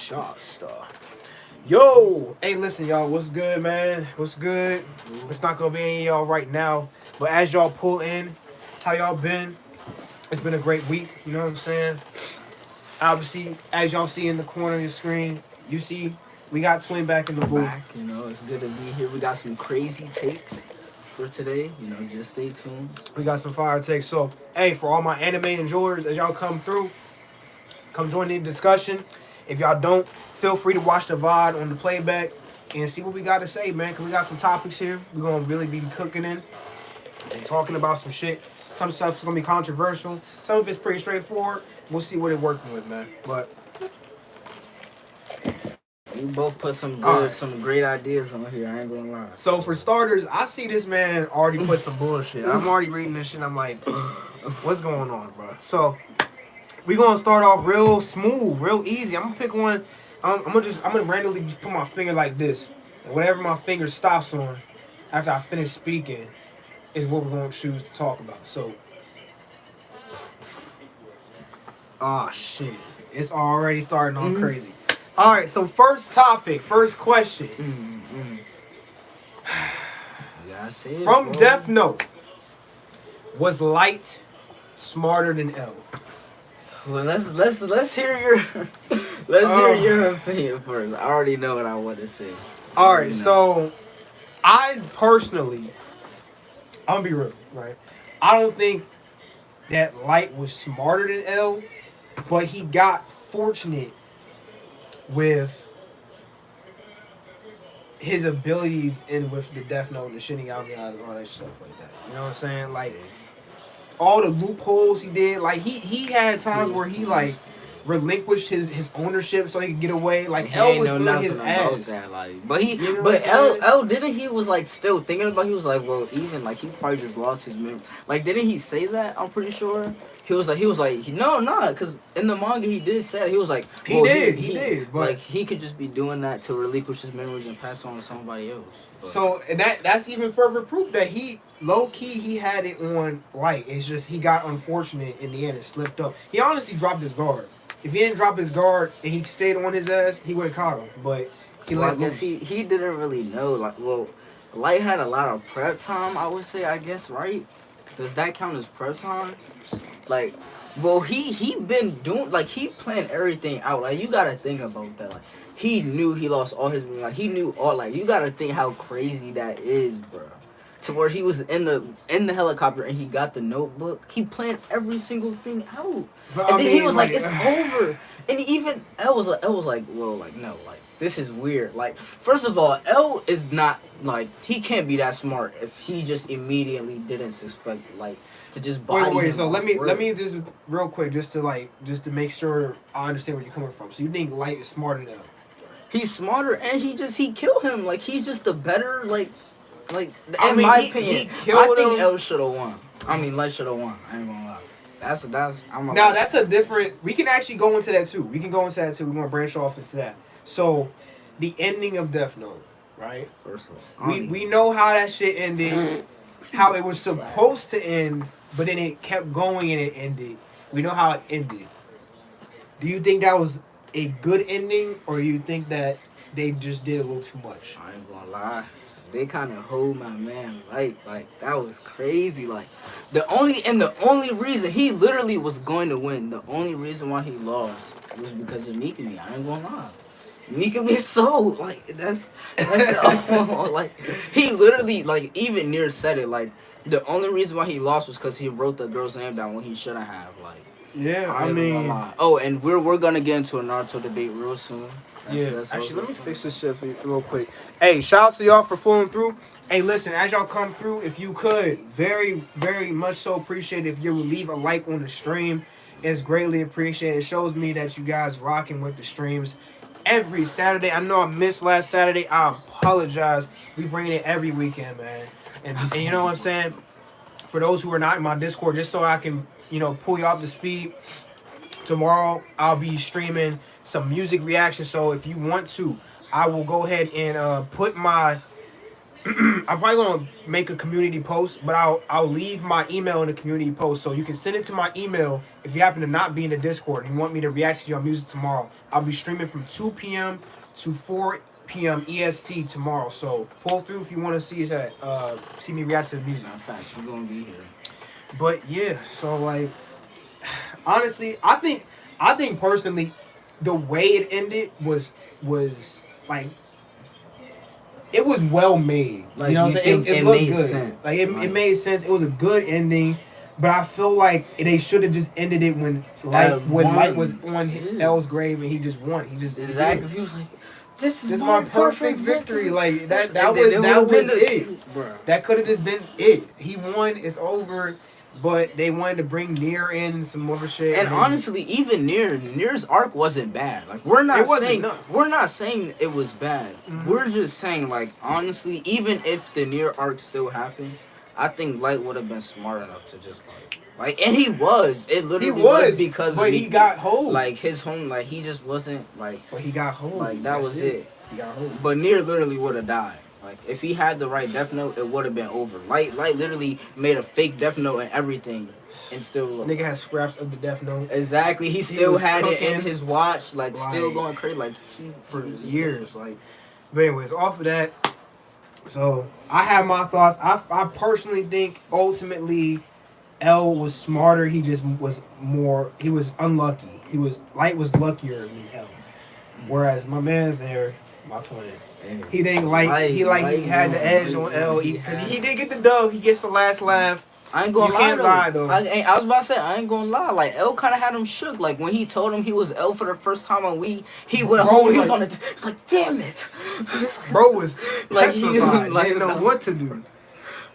Shasta. Yo, hey, listen, y'all. What's good, man? What's good? It's not gonna be any of y'all right now, but as y'all pull in, how y'all been? It's been a great week. You know what I'm saying? Obviously, as y'all see in the corner of your screen, you see we got Twin back in the booth. Back, it's good to be here. We got some crazy takes for today. Just stay tuned. We got some fire takes. So, hey, for all my anime enjoyers, as y'all come through, come join the discussion. If y'all don't, feel free to watch the VOD on the playback and see what we got to say, man. Because we got some topics here. We're going to really be cooking in and talking about some shit. Some stuff's going to be controversial. Some of it's pretty straightforward. We'll see what it's working with, man. But we both put some great ideas on here. I ain't gonna lie. So for starters, I see this man already put some bullshit. I'm already reading this shit. I'm like, what's going on, bro? So we gonna start off real smooth, real easy. I'm gonna pick one. I'm gonna randomly just put my finger like this, and whatever my finger stops on after I finish speaking is what we're gonna choose to talk about. So, shit, it's already starting on crazy. All right, so first topic, first question. From Death Note, was Light smarter than L? Well, let's hear your hear your opinion first. I already know what I want to say. All right, so I personally, I'm gonna be real, right? I don't think that Light was smarter than L, but he got fortunate with his abilities and with the Death Note and the Shinigami eyes and all that stuff like that. You know what I'm saying? Like all the loopholes he did, like he had times where he like relinquished his ownership so he could get away. Like L was on his ass. That, like, but L didn't he was like still thinking about. He was like, well, even like he probably just lost his memory. Like, didn't he say that? I'm pretty sure. He was like, because in the manga he did say it. He was like, he did, but like he could just be doing that to relinquish his memories and pass on to somebody else. But. So, and that's even further proof that he low key he had it on Light. It's just he got unfortunate in the end and slipped up. He honestly dropped his guard. If he didn't drop his guard and he stayed on his ass, he would have caught him. But he let loose. He didn't really know. Like, well, Light had a lot of prep time. I would say, I guess, right? Does that count as prep time? Like, well, he been doing, like, he planned everything out. Like, you gotta think about that. Like, he knew he lost all his, like, he knew all, like, you gotta think how crazy that is, bro. To where he was in the helicopter and he got the notebook. He planned every single thing out. But, and then he was like, it's over. And even L was like, well, like, no, like, this is weird. Like, first of all, L is not, like, he can't be that smart if he just immediately didn't suspect, like, to just body Wait, so let me just real quick, just to make sure I understand where you're coming from. So you think Light is smarter than L? He's smarter and he killed him. Like, he's just a better, like, in my opinion, I think L should have won. I mean, Light should have won. I ain't gonna lie. That's a different. We can actually go into that too. We're gonna branch off into that. So, the ending of Death Note, right? First of all, we know how that shit ended, how it was supposed to end, but then it kept going and it ended. We know how it ended. Do you think that was a good ending, or do you think that they just did a little too much? I ain't gonna lie. They kind of hold my man like that was crazy. Like the only reason he literally was going to win, the only reason why he lost was because of Mikami. I ain't gonna lie. Mikami so like that's like he literally like even Near said it like the only reason why he lost was because he wrote the girl's name down when he shouldn't have. Like yeah, I mean, oh, and we're gonna get into a Naruto debate real soon. That's actually, let me fix this shit for you real quick. Hey, shout out to y'all for pulling through. Hey, listen, as y'all come through, if you could, very, very much so appreciate if you would leave a like on the stream. It's greatly appreciated. It shows me that you guys rocking with the streams every Saturday. I know I missed last Saturday. I apologize. We bringing it every weekend, man. And you know what I'm saying? For those who are not in my Discord, just so I can, pull you up to speed, tomorrow I'll be streaming some music reaction. So if you want to, I will go ahead and put my I'm probably gonna make a community post, but I'll leave my email in the community post so you can send it to my email if you happen to not be in the Discord and you want me to react to your music tomorrow. I'll be streaming from 2 p.m. to 4 p.m. EST tomorrow. So pull through if you want to see me react to the music. Matter of fact, we're gonna be here. But yeah, so like honestly, I think personally, the way it ended was like it was well made. Like, you know what I'm saying? It looked made good. sense. Like it made sense. It was a good ending. But I feel like they should have just ended it when Light was on L's grave and he just won. He just exactly. He was like, "This is my perfect victory." Like that was it. Bro. That could have just been it. He won. It's over. But they wanted to bring Nier in some other shit. And honestly, even Nier's arc wasn't bad. Like we're not saying it was bad. Mm-hmm. We're just saying like honestly, even if the Nier arc still happened, I think Light would have been smart enough to just like and he was. It literally was because but he got hold. Like his home, like he just wasn't like. But he got hold. Like that was it. He got hold. But Nier literally would have died. Like if he had the right Death Note, it would have been over. Light literally made a fake Death Note and everything, and still. Nigga had scraps of the Death Note. Exactly, he still had it in his watch, like still going crazy, like for years. Like, but anyways, off of that. So I have my thoughts. I personally think ultimately, L was smarter. He just was more. He was unlucky. Light was luckier than L. Whereas my man's there, my twin. He didn't he had the edge on L because he did get the dub. He gets the last laugh. I ain't gonna lie though. I was about to say I ain't gonna lie. Like L kind of had him shook. Like when he told him he was L for the first time on Wii, he went home. He was on it. It's like damn it. Bro was like he didn't know what to do.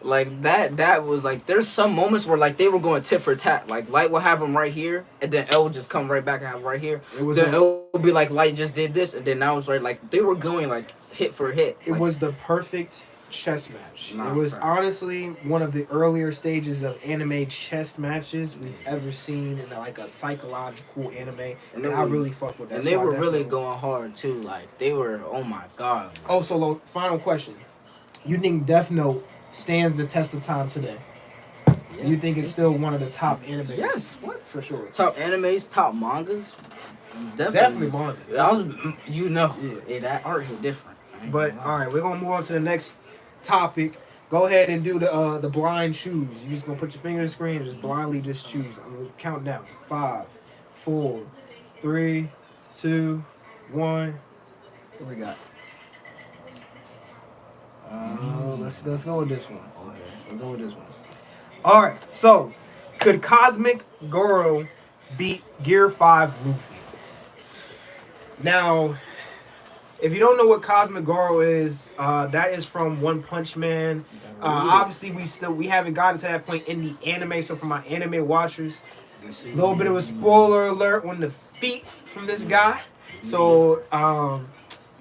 Like that was like there's some moments where like they were going tit for tat. Like Light will have him right here, and then L would just come right back and have him right here. Then L would be like Light just did this, and then now it's right like they were going like hit for hit. It was the perfect chess match. It was honestly one of the earlier stages of anime chess matches we've ever seen in like a psychological anime, and I really fuck with that. And they were really going hard too. Like they were, oh my god. Oh, so final question: you think Death Note stands the test of time today? Yeah, you think it's still one of the top animes? Yes, for sure. Top animes, top mangas. Definitely manga. That art hit different. But all right, we're gonna move on to the next topic. Go ahead and do the blind choose. You're just gonna put your finger in the screen and just blindly just choose. I'm gonna count down. 5, 4, 3, 2, 1. What we got? Let's go with this one. Okay. Let's go with this one. All right. So, could Cosmic Goro beat Gear 5 Luffy? Now, if you don't know what Cosmic Goro is, that is from One Punch Man. Obviously, we haven't gotten to that point in the anime. So for my anime watchers, a little bit of a spoiler alert on the feats from this guy. So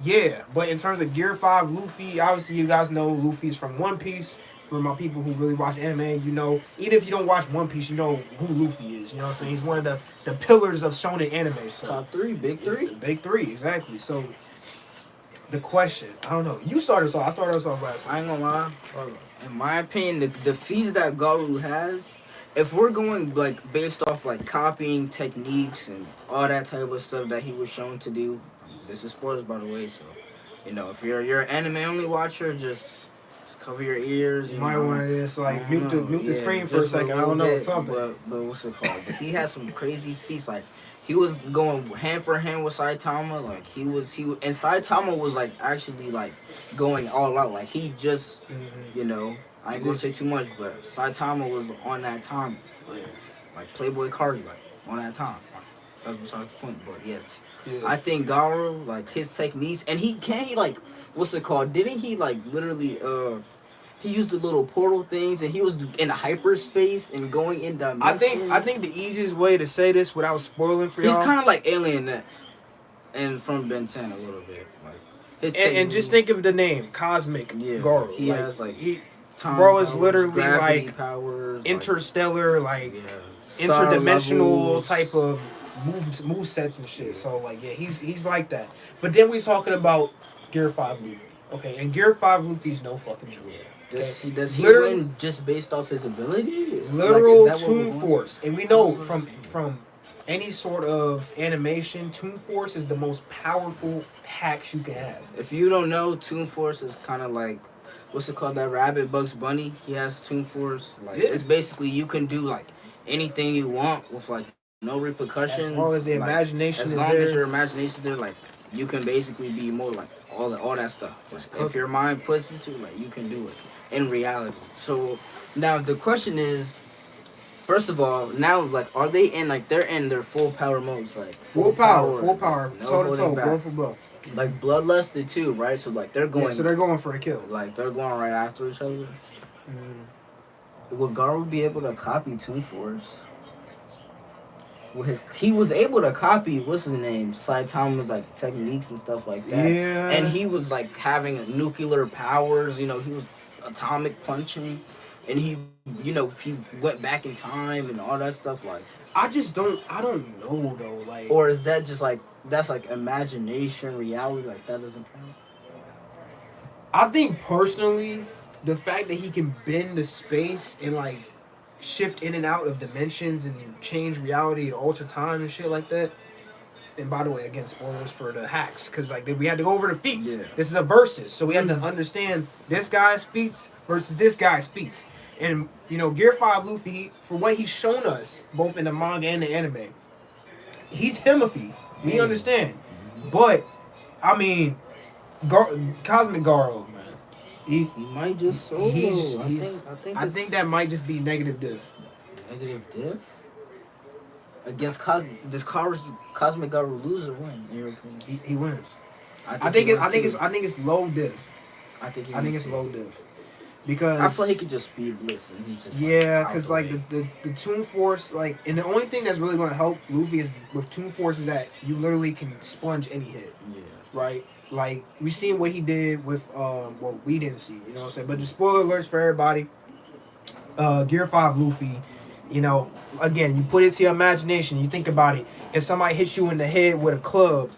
yeah. But in terms of Gear 5 Luffy, obviously you guys know Luffy's from One Piece. For my people who really watch anime, you know, even if you don't watch One Piece, you know who Luffy is. You know what I'm saying? He's one of the pillars of shonen anime. So top 3, big 3? Big 3, exactly. So the question, I don't know. You started us off. I started us off last time. I ain't gonna lie. In my opinion, the feats that Garu has, if we're going like based off like copying techniques and all that type of stuff that he was shown to do, this is spoilers by the way, so you know if you're an anime only watcher, just cover your ears. You might want to just like mute the screen for a second. I don't know something. But what's it called? But he has some crazy feats like. He was going hand for hand with Saitama, like he and Saitama was like actually like going all out, like he just, you know, I ain't gonna say too much, but Saitama was on that time, like Playboy Cardi, like on that time. That's besides the point, but yes, I think Garu, like his techniques, and he like, what's it called? Didn't he like literally he used the little portal things, and he was in hyperspace and going in dimensions. I think the easiest way to say this without spoiling for y'all. He's kind of like Alien X, and from Ben 10 a little bit. Like his and just think of the name Cosmic Goro. He has like time bro is powers, literally like powers, interstellar, like interdimensional type of move sets and shit. So like he's like that. But then we're talking about Gear 5 Luffy. Okay, and Gear 5 Luffy's no fucking joke. Does he win just based off his ability? Literal like, Toon Force. And we know from any sort of animation, Toon Force is the most powerful hacks you can have. If you don't know, Toon Force is kind of like, what's it called? That rabbit Bugs Bunny. He has Toon Force. Like it's basically you can do like anything you want with like no repercussions. As long as the imagination is there. As long as your imagination's there, like you can basically be more like all that stuff. Like, if your mind puts it to, like you can do it in reality. So now the question is, first of all, now like are they in like they're in their full power modes, like full power, no toe to toe, blow for blow. Like bloodlusted too, right? So like they're going. Yeah, so they're going for a kill. Like they're going right after each other. Would Garou be able to copy Toon Force? He was able to copy what's his name, Saitama's like techniques and stuff like that. Yeah. And he was like having nuclear powers. You know, he was atomic punching, and he went back in time and all that stuff. Like I don't know though. Like, or is that just like that's like imagination, reality? Like that doesn't count. I think personally, the fact that he can bend the space and like shift in and out of dimensions and change reality and alter time and shit like that. And by the way, again, spoilers for the hacks, because like we had to go over the feats. Yeah. This is a versus, so we had to understand this guy's feats versus this guy's feats. And Gear 5 Luffy, for what he's shown us, both in the manga and the anime, he's Himothy. We understand, but I mean, Cosmic Garou, man. He might just solo. I think that might just be negative diff. Negative diff? Against does Cosmic Garou lose or win in your opinion? He wins. I think it's low diff. I think it's low diff. Because I feel he could just speed blitz and he just because like the Toon Force, like, and the only thing that's really going to help Luffy is with Toon Force is that you literally can sponge any hit. Yeah. Right. Like, we seen what he did with, well, we didn't see, you know what I'm saying? But the spoiler alerts for everybody. Gear 5 Luffy, again, you put it to your imagination. You think about it. If somebody hits you in the head with a club,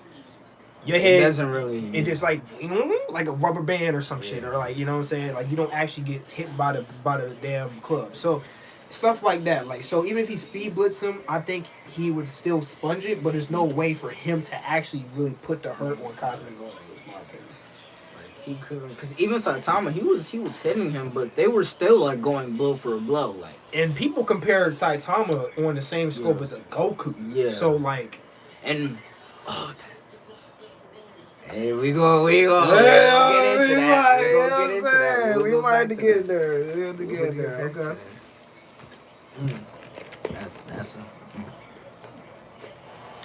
your head doesn't really. It just like a rubber band or some shit, or like, you know what I'm saying? Like, you don't actually get hit by the damn club. So stuff like that. Like, so even if he speed blitz him, I think he would still sponge it, but there's no way for him to actually really put the hurt on Cosmic Garou. That's my opinion. Like, he couldn't, because even Saitama, he was hitting him, but they were still like going blow for a blow. Like, and people compared Saitama on the same scope as a Goku. Yeah. So like, and hey, we go. We're gonna get into that. We might have to get there. We have to get there. Okay. That's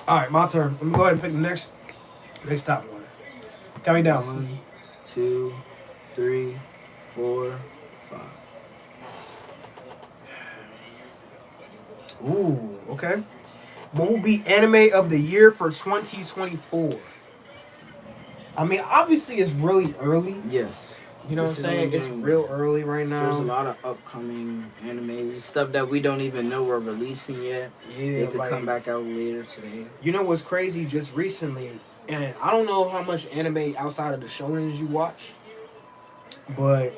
All right, my turn. I'm gonna go ahead and pick the next top one. Count me down. 1, 2, 3, 4, 5. Ooh, okay. What will be anime of the year for 2024? I mean, obviously, it's really early. Yes. You know what I'm saying? It's real early right now. There's a lot of upcoming anime stuff that we don't even know we're releasing yet. Yeah, they could come back out later today. You know what's crazy? Just recently, and I don't know how much anime outside of the shonens you watch, but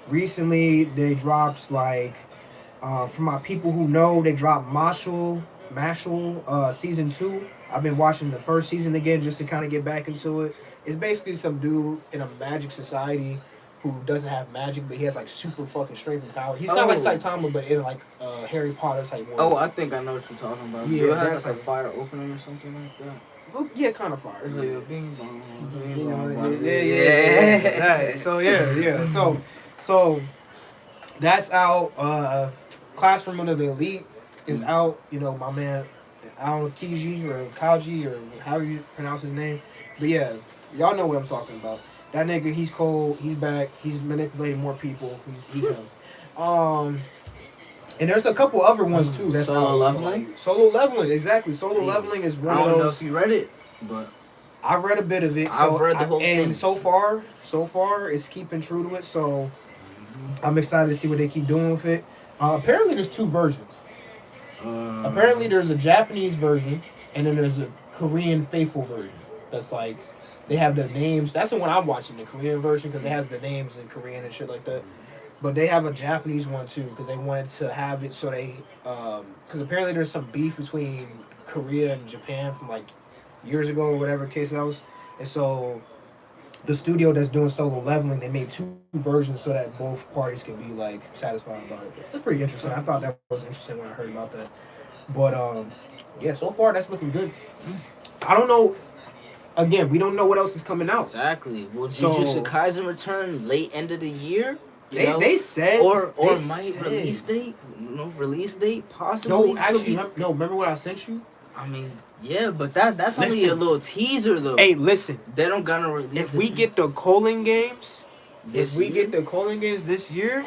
recently they dropped like, for my people who know, they dropped Mashal season 2. I've been watching the first season again just to kind of get back into it. It's basically some dude in a magic society who doesn't have magic, but he has like super fucking strength and power. He's kind of like Saitama, but in like Harry Potter type world. Oh, I think I know what you're talking about. Yeah, it has like a fire opening or something like that. Well, yeah, kind of fire. It's like a bing bong, bing bong. Yeah. So that's out. Classroom Under the Elite is out. My man Aokiji or Kaji or however you pronounce his name. But yeah, y'all know what I'm talking about. That nigga, he's cold. He's back. He's manipulating more people. He's him. And there's a couple other ones too. That's Solo Leveling. Solo Leveling, exactly. Solo Leveling is one of those. I don't know if you read it, but I read a bit of it. I've read the whole thing. And so far, it's keeping true to it. So I'm excited to see what they keep doing with it. Apparently, there's 2 versions. Apparently, there's a Japanese version, and then there's a Korean faithful version. That's like They have the names. That's the one I'm watching, the Korean version, because it has the names in Korean and shit like that. But they have a Japanese one too, because they wanted to have it so they, because apparently there's some beef between Korea and Japan from like years ago or whatever case that was, and so the studio that's doing Solo Leveling, they made two versions so that both parties can be like satisfied about it. It's pretty interesting. I thought that was interesting when I heard about that. But yeah, so far that's looking good. I don't know. Again, we don't know what else is coming out. Exactly. Will So- Jujutsu Kaisen return late end of the year? You They, know? they said or they might said- release date? No release date possibly. No, actually, no. Remember what I sent you? I mean, yeah, but that's only a Listen. little teaser though. Hey, listen. They don't gonna release. If we get the Colin games, this if we year? get the Colin games this year,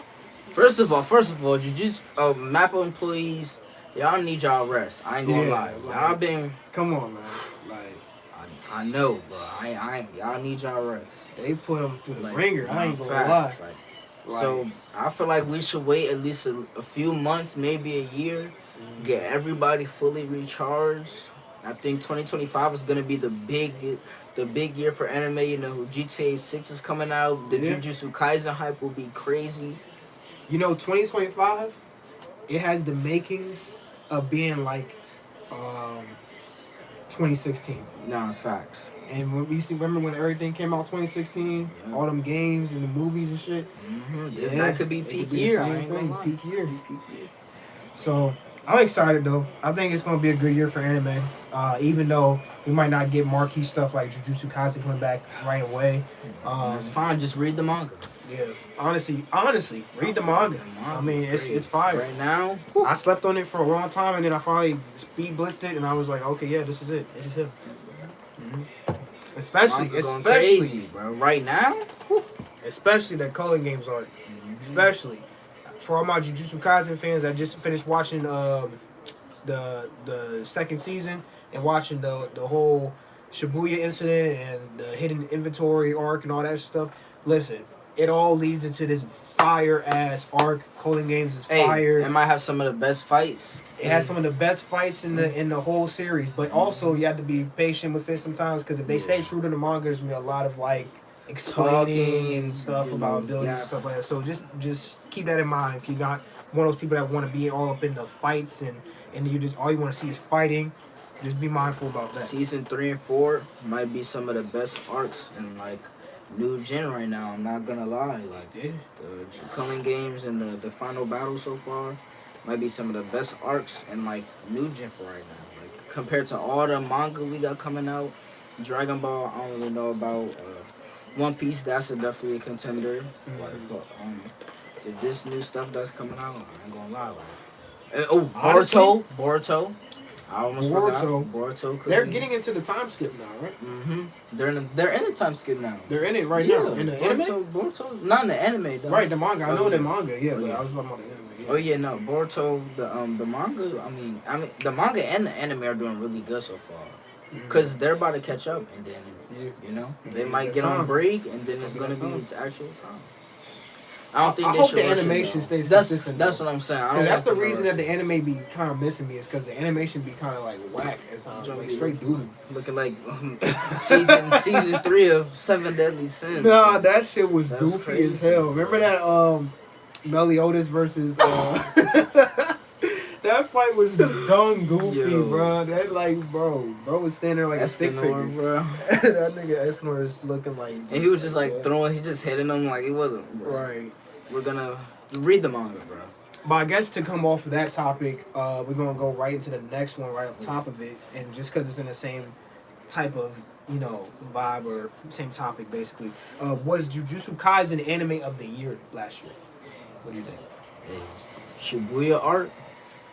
First of all, you just Mappa employees, y'all need y'all rest. I ain't gonna Yeah, lie. like- Y'all been, come on, man. Like I know, bro. I y'all need y'all rest. they put them through the Like, ringer. I ain't gonna facts, lie. like, so I feel like we should wait at least a few months, maybe a year, get everybody fully recharged. I think 2025 is gonna be the big year for anime. You know, GTA 6 is coming out. The Yeah. Jujutsu Kaisen hype will be crazy. You know, 2025, it has the makings of being like 2016. Nah, facts. And when we see, remember when everything came out 2016, Yeah. all them games and the movies and shit. Mm-hmm. That could be it peak the year. same I ain't thing, gonna lie. peak year. Peak year. So I'm excited though. I think it's gonna be a good year for anime. Even though we might not get marquee stuff like Jujutsu Kaisen coming back right away. It's fine. Just read the manga. Yeah, honestly, read the manga. I mean, it's fire. Right now, I slept on it for a long time, and then I finally speed blitzed it, and I was like, okay, yeah, this is it. This is him. Especially, manga going especially, crazy, bro. Right now, especially that Culling Games art. Especially for all my Jujutsu Kaisen fans, I just finished watching the second season and watching the whole Shibuya incident and the hidden inventory arc and all that stuff. Listen, it all leads into this fire ass arc. Culling Games is fire. it might have some of the best fights. It has some of the best fights in the whole series, but also you have to be patient with it sometimes because if they stay true to the manga, there's gonna be a lot of like explaining and stuff about abilities and stuff like that. So just keep that in mind if you're not one of those people that want to be all up in the fights and you just all you want to see is fighting. Just be mindful about that. Season 3 and 4 might be some of the best arcs in like new gen right now. I'm not gonna lie, like Yeah. the Culling Games and the final battle so far might be some of the best arcs in like new gen for right now. Like compared to all the manga we got coming out, Dragon Ball I don't really know about. One Piece that's definitely a contender. Like, but this new stuff that's coming out, I ain't gonna lie. Like, Honestly, Boruto. I almost forgot. Boruto. They're getting into the time skip now, right? Mm-hmm. They're in the time skip now. They're in it right now. In the anime? Boruto, not in the anime though. Right, the manga. I know the manga, yeah, Oh, but yeah. I was talking about the anime. Yeah. Oh yeah, no, Boruto, the manga. I mean, the manga and the anime are doing really good so far. Cause they're about to catch up, and then you know they might get on break, and then it's gonna be its actual time. I don't think I they hope should the rush it, animation though. stays That's, consistent. That's though. what I'm saying. I 'Cause don't that's the want them to reason rush that the anime be kind of missing me is because the animation be kind of like whack. It's like straight doodoo. looking like season 3 of Seven Deadly Sins. Nah, that shit was That's goofy crazy, as hell. Remember that Meliodas versus that fight was dumb goofy, Yo. bro. That like bro was standing there like a stick figure. Escanor, bro. That nigga Escanor is looking like. And he was just like throwing, he just hitting them like it wasn't. Bro. Right. We're gonna read the manga, bro. But I guess to come off of that topic, we're gonna go right into the next one, right on top of it, and just because it's in the same type of vibe or same topic, basically, was Jujutsu Kaisen anime of the year last year? What do you think? Shibuya Art,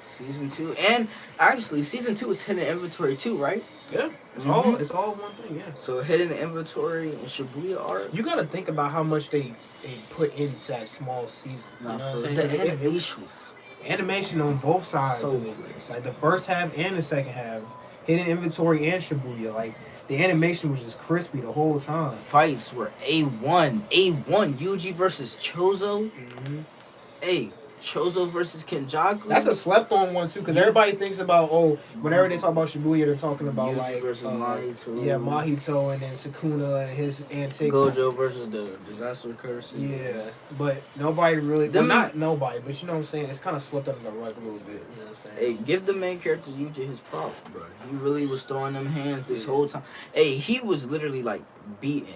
season 2, and actually season 2 is hidden inventory too, right? Yeah, it's Mhm. it's all one thing. Yeah. So hidden inventory and Shibuya Art. You gotta think about how much they put into that small season. You know what I'm saying? The It- animation was animation on both sides so of it. crazy. Like the first half and the second half, hidden inventory and Shibuya. Like the animation was just crispy the whole time. Fights were A1, Yuji versus Chozo. Mm-hmm. Hey, Chozo versus Kenjaku. That's a slept on one too, because everybody thinks about whenever they talk about Shibuya, they're talking about Yuji like versus Mahito. yeah, Mahito and then Sukuna and his antics. Gojo versus the Disaster Curse. Yeah, but nobody really, not nobody, but you know what I'm saying. It's kind of slipped under the rug a little bit. You know what I'm saying? Hey, give the main character Yuji his props, bro. He really was throwing them hands this whole time. Hey, he was literally like beaten,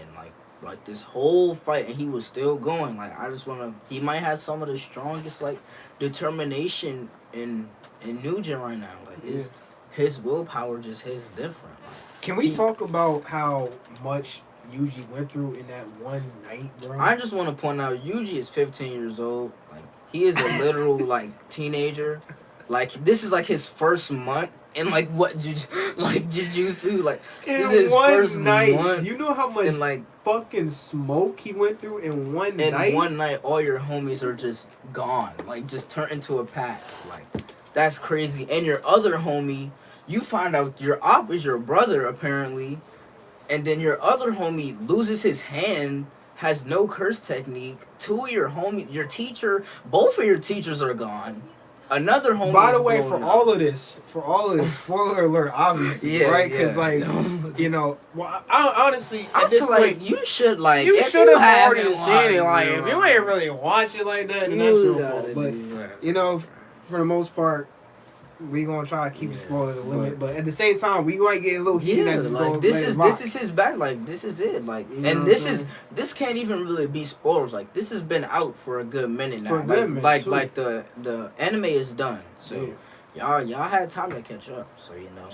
like this whole fight, and he was still going. Like I just wanna, he might have some of the strongest like determination in Nugent right now. Like his willpower just hits different. Can we talk about how much Yuji went through in that one night, bro? I just want to point out Yuji is 15 years old. Like he is a literal like teenager. Like this is like his first month in like Jujutsu. Like this is his first night. month. You know how much like fucking smoke he went through in one night? In one night, all your homies are just gone. Like just turned into a pack. Like that's crazy. And your other homie, you find out your op is your brother apparently, and then your other homie loses his hand, has no curse technique. Two of your homie, your teacher, both of your teachers are gone. Another homie. By the way, for all of this, spoiler alert, obviously, right? Because you know, well, I honestly, at this point, you should like. You should have already seen it. Like, if you ain't really watch it like that, then that's your fault. But you know, for the most part, we gonna try to keep the spoilers a limit. But at the same time, we might get a little heated. Like this is his back. Like this is it. Like, and this can't even really be spoilers. Like this has been out for a good minute now. Like the anime is done. So y'all had time to catch up. So you know,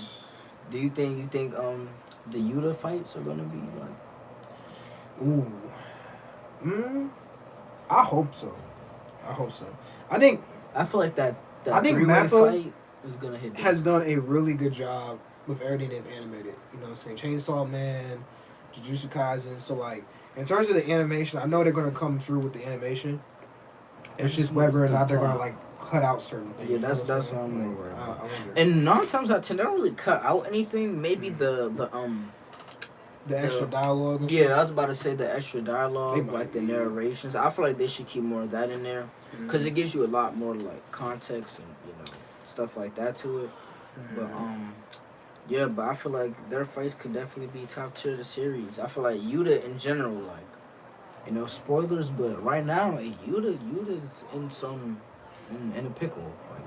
do you think the Yuta fights are gonna be like? I hope so. I feel like that I think Mappa fight is gonna hit. Has done a really good job with everything they've animated. You know what I'm saying? Chainsaw Man, Jujutsu Kaisen. So like in terms of the animation, I know they're gonna come through with the animation. It's just whether or not they're gonna like cut out certain things. Yeah, that's what I'm worried about. And 9 times out of 10, they don't really cut out anything. Maybe the extra dialogue. Yeah, I was about to say the extra dialogue, like the narrations. I feel like they should keep more of that in there because it gives you a lot more like context and stuff like that to it. But but I feel like their fights could definitely be top tier of the series. I feel like Yuta in general, like spoilers, but right now Yuta's in a pickle. Like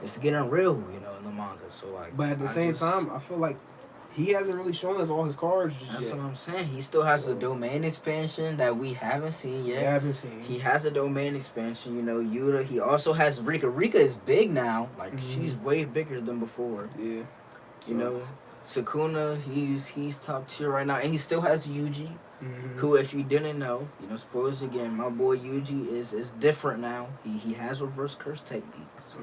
it's getting real, in the manga. So like, but at the same time, I feel like he hasn't really shown us all his cards just That's yet. what I'm saying. He still has a domain expansion that we haven't seen yet. He has a domain expansion, Yuta. He also has Rika. Rika is big now. Like, she's way bigger than before. Yeah. Sukuna, he's top tier right now. And he still has Yuji, who, if you didn't know, spoilers again, my boy Yuji is different now. He has reverse curse technique. So,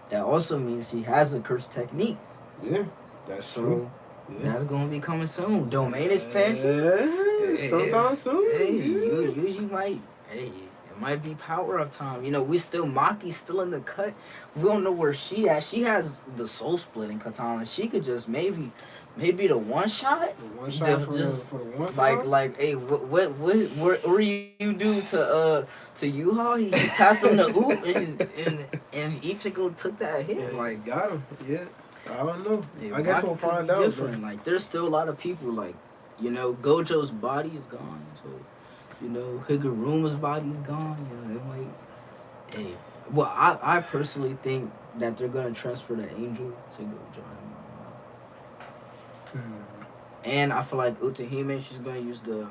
that also means he has a curse technique. Yeah. That's true. That's gonna be coming soon. Domain expansion. Sometime soon. Hey, usually might. Hey, it might be power up time. We still Maki's still in the cut. We don't know where she at. She has the soul splitting katana. She could just maybe the one shot. The one shot for the one shot. Like, hey, what you do to Yuha? He passed him the oop and Ichigo took that hit. Yeah, like, got him. Yeah. I don't know. Yeah, I guess we'll find out. Different. Like, there's still a lot of people, like, Gojo's body is gone. So, Higuruma's body is gone. Hey. Well, I personally think that they're going to transfer the Angel to Gojo. And I feel like Utahime, she's going to use the...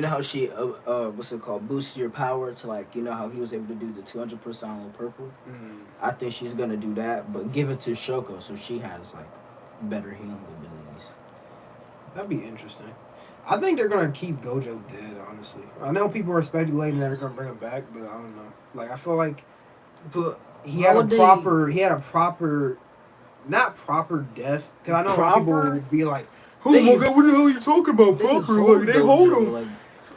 how she, what's it called, boosts your power to, like, how he was able to do the 200% on purple? I think she's going to do that, but give it to Shoko so she has, like, better healing abilities. That'd be interesting. I think they're going to keep Gojo dead, honestly. I know people are speculating that they're going to bring him back, but I don't know. Like, I feel like he had a proper, not proper death, because I know people would be like, oh my God, what the hell are you talking about? Proper? They hold him.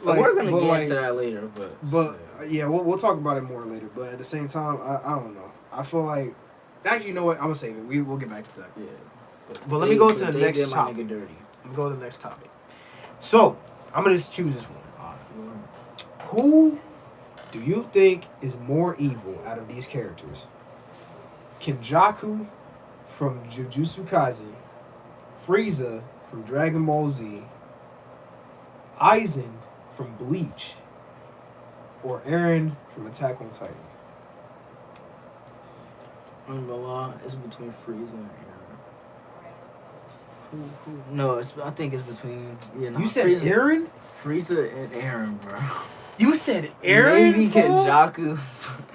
Like, we're gonna get into that later, but yeah, we'll talk about it more later. But at the same time, I don't know. I feel like actually, you know what? I'm gonna save it. We'll get back to that. Yeah. But let me go to the next topic. Let me go to the next topic. So I'm gonna just choose this one. Who Do you think is more evil out of these characters? Kenjaku from Jujutsu Kaisen, Frieza from Dragon Ball Z, Aizen from Bleach, or Eren from Attack on Titan? I'm gonna lie, it's between Frieza and Aaron. No, I think it's between You said Frieza, Eren? Frieza and Aaron, bro. You said Eren? Maybe Kenjaku,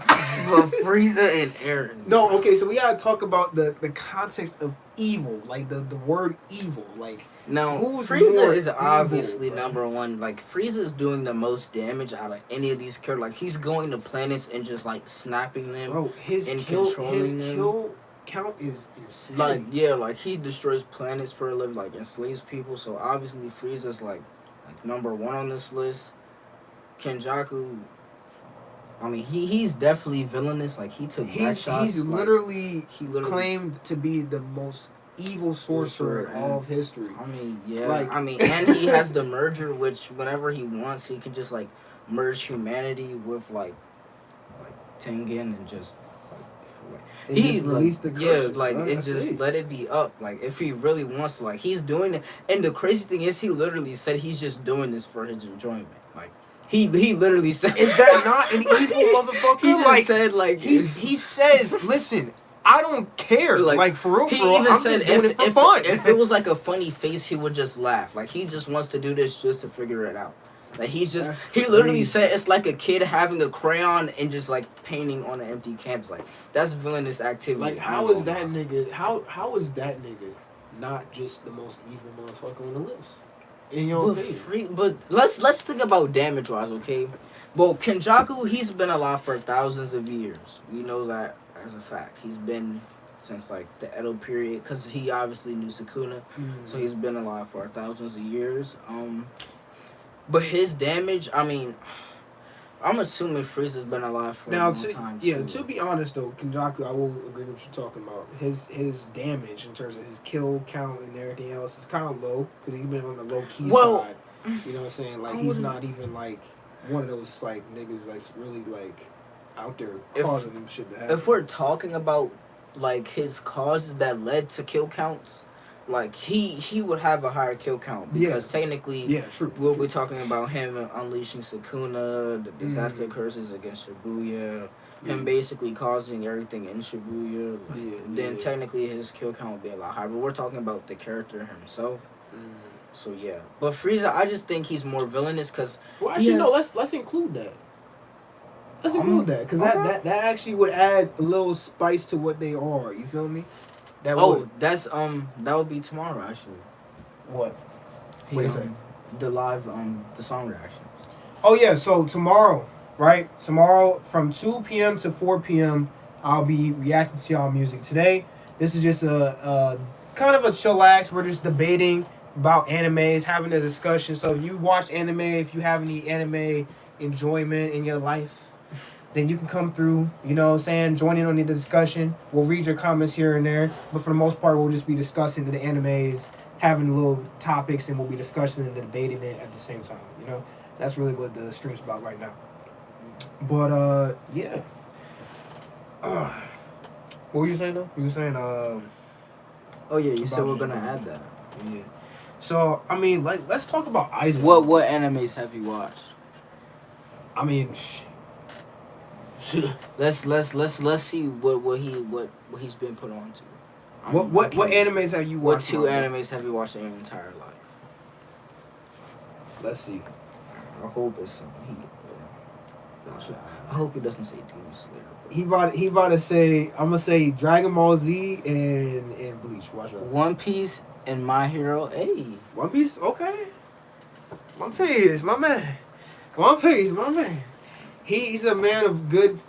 but Frieza and Aaron. No, okay, so we gotta talk about the context of evil, like the word evil, like. Now, who's more Frieza is evil, obviously bro? number one. Like, Frieza's doing the most damage out of any of these characters. Like, he's going to planets and just, like, snapping them. Bro, his and kill controlling them. kill count is insane. Like, yeah, like, he destroys planets for a living, like, enslaves people. So, obviously, Frieza's, like number one on this list. Kenjaku, I mean, he's definitely villainous. Like, he took back shots. He's like, literally he literally claimed to be the most evil sorcerer in all of history. I mean, yeah. Like- I mean, and he has the merger, which whenever he wants, he can just, like, merge humanity with, like Tengen and just, like And he just released the yeah, curses, like, bro. it That's just it. let it be up. Like, if he really wants to, like, he's doing it. And the crazy thing is, he literally said he's just doing this for his enjoyment. Like, he literally said, Is that not an evil motherfucker? he just like said, like, he says, listen, I don't care. Like for real, he for real, even I'm said just doing it for if fun. if it was like a funny face, he would just laugh. Like, he just wants to do this just to figure it out. Like, he literally crazy. said it's like a kid having a crayon and just, like, painting on an empty canvas. Like, that's villainous activity. Like, how is that nigga? How is that nigga not just the most evil motherfucker on the list? In your opinion? But let's think about damage wise, okay? Well, Kenjaku, he's been alive for thousands of years. We know that as a fact. He's been since, like, the Edo period, because he obviously knew Sukuna, so he's been alive for thousands of years. But his damage, I mean, I'm assuming Frieza's been alive for a long time. Yeah, to be honest though, Kenjaku, I will agree with what you're talking about. His damage in terms of his kill count and everything else is kind of low because he's been on the low key side. You know what I'm saying? Like, he's not even like one of those like niggas like really like out there causing them shit to happen. If we're talking about, like, his causes that led to kill counts, like, he would have a higher kill count because technically, we'll be talking about him unleashing Sukuna, the disaster curses against Shibuya, him basically causing everything in Shibuya. Then technically his kill count would be a lot higher. But we're talking about the character himself. So yeah, but Frieza, I just think he's more villainous because. Well, actually, no. Let's include that. Let's include that because that actually would add a little spice to what they are. You feel me? That would be tomorrow actually. What? What is it? The live the song reactions. Oh yeah, so tomorrow, right? Tomorrow from 2 p.m. to 4 p.m. I'll be reacting to y'all music. Today, this is just a kind of a chillax. We're just debating about animes, having a discussion. So if you watch anime, if you have any anime enjoyment in your life, then you can come through, you know what I'm saying, join in on the discussion. We'll read your comments here and there, but for the most part, we'll just be discussing the animes, having little topics, and we'll be discussing and debating it at the same time, you know? That's really what the stream's about right now. But, yeah. What were you saying, though? You were saying, oh, yeah, you said we're going to add that. Yeah. So, I mean, like, let's talk about Isaac. What animes have you watched? I mean, let's see what he's been put on to. What animes have you watched? What 2 animes have you watched in your entire life? Let's see. I hope it's something. I hope he doesn't say Demon Slayer. He about to say, I'm gonna say Dragon Ball Z and Bleach. Watch out. One Piece and My Hero. Hey. One Piece, okay. One Piece, my man. One Piece, my man. He's a man of good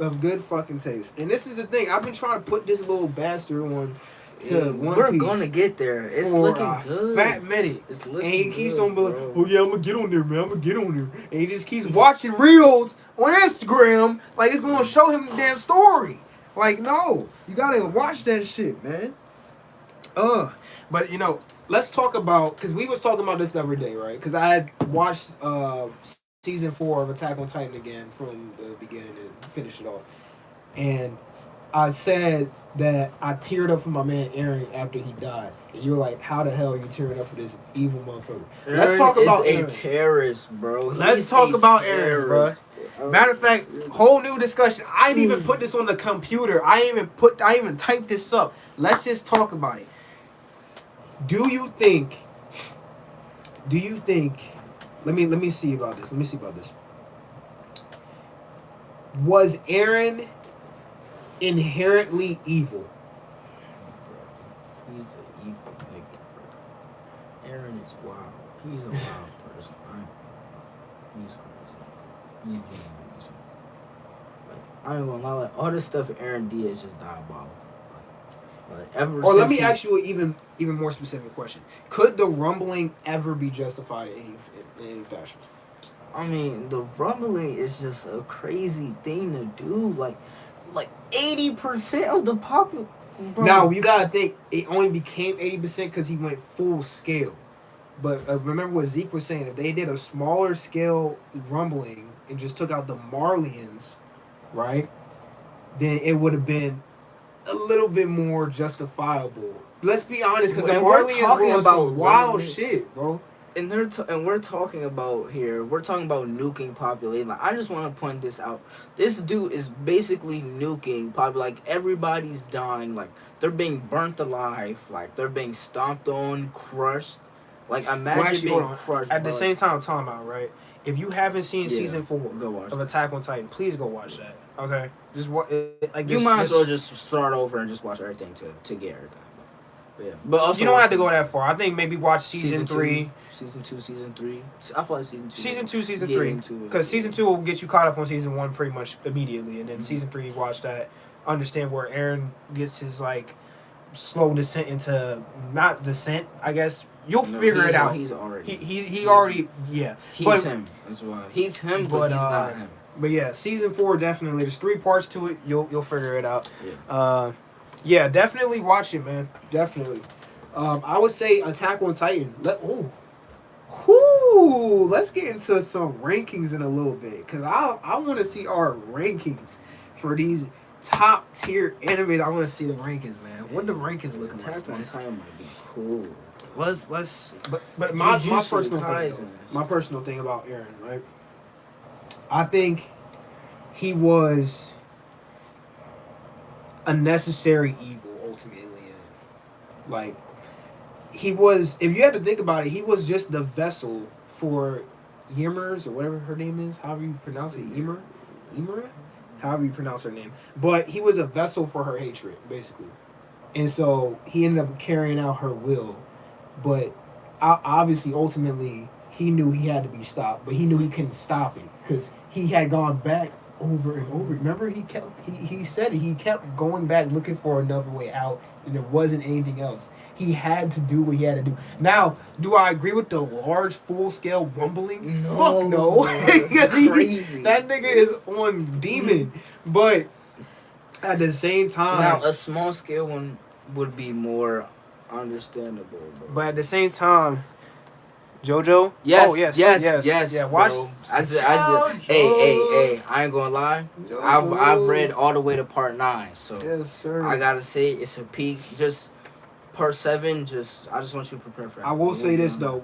fucking taste. And this is the thing. I've been trying to put this little bastard on to One We're Piece. We're gonna get there. It's for looking a good. fat minute. It's looking and he keeps good, on being like, bro. oh yeah, I'm gonna get on there, man. I'm gonna get on there. And he just keeps watching reels on Instagram like it's gonna show him the damn story. Like, no. You gotta watch that shit, man. But you know, let's talk about, because we was talking about this the other day, right? Because I had watched season 4 of Attack on Titan again from the beginning and finish it off. And I said that I teared up for my man Aaron after he died. And you were like, how the hell are you tearing up for this evil motherfucker? Let's talk about Aaron. Aaron. Is a terrorist, bro. Let's talk about Aaron, bro. Matter of fact, whole new discussion. I didn't even put this on the computer. I ain't even typed this up. Let's just talk about it. Do you think let me see about this. Was Aaron inherently evil? He's an evil nigga, bro. Aaron is wild. He's a wild person. He's crazy. He's crazy. Like, I ain't gonna lie, like, all this stuff Aaron did is just diabolical. Or let me ask you an even more specific question. Could the rumbling ever be justified in any fashion? I mean, the rumbling is just a crazy thing to do. Like 80% of the population. Now, you gotta think, it only became 80% because he went full scale. But remember what Zeke was saying, if they did a smaller scale rumbling and just took out the Marlians, right, then it would have been a little bit more justifiable. Let's be honest, because the Marlians were some wild shit, bro. And we're talking about nuking population. Like, I just want to point this out. This dude is basically nuking population. Like, everybody's dying. Like, they're being burnt alive. Like, they're being stomped on, crushed. Like, imagine being crushed. At the same time, time out, right? If you haven't seen season 4 go watch of Attack on Titan, please go watch that. Okay, just what you might as well just start over and just watch everything to get everything. But yeah, but also you don't have to go that far. I think maybe watch season 3, season 2, season 3. I feel like season 2, season 3, because season 2 will get you caught up on season 1 pretty much immediately, and then season 3, watch that, understand where Aaron gets his like slow descent into not descent, I guess. You'll figure it out. He's already. He already, yeah. He's him as well. He's him, but he's not him. But yeah, season 4 definitely. There's 3 parts to it. You'll figure it out. Yeah. Yeah, definitely watch it, man. Definitely. I would say Attack on Titan. Let's get into some rankings in a little bit, cause I want to see our rankings for these top tier animes. I want to see the rankings, man. What the rankings looking like? Attack on Titan might be cool. But my personal thing about Aaron, right? I think he was a necessary evil ultimately. Like, he was, if you had to think about it, he was just the vessel for Ymers, or whatever her name is, however you pronounce it, Ymir, however you pronounce her name. But he was a vessel for her hatred, basically. And so he ended up carrying out her will. But obviously, ultimately, he knew he had to be stopped, but he knew he couldn't stop it because he had gone back over and over. Remember, he said it. He kept going back looking for another way out, and there wasn't anything else. He had to do what he had to do. Now, do I agree with the large, full-scale rumbling? No, fuck no. That's crazy. That nigga is on demon. But at the same time, now a small-scale one would be more understandable, bro. But at the same time, JoJo. Yes, oh, yes. Yeah, watch. Hey, I ain't gonna lie. I've read all the way to part 9, so yes, sir. I gotta say it's a peak. Just part 7. I just want you to prepare for that. I will say this though,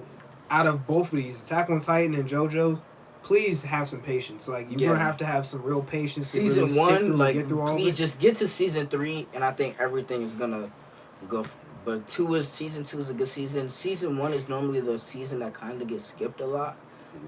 out of both of these, Attack on Titan and JoJo, please have some patience. Like, you're gonna have to have some real patience. Season to really 1, like, get through all please just get to season 3, and I think everything is gonna go. But season 2 is a good season. Season 1 is normally the season that kind of gets skipped a lot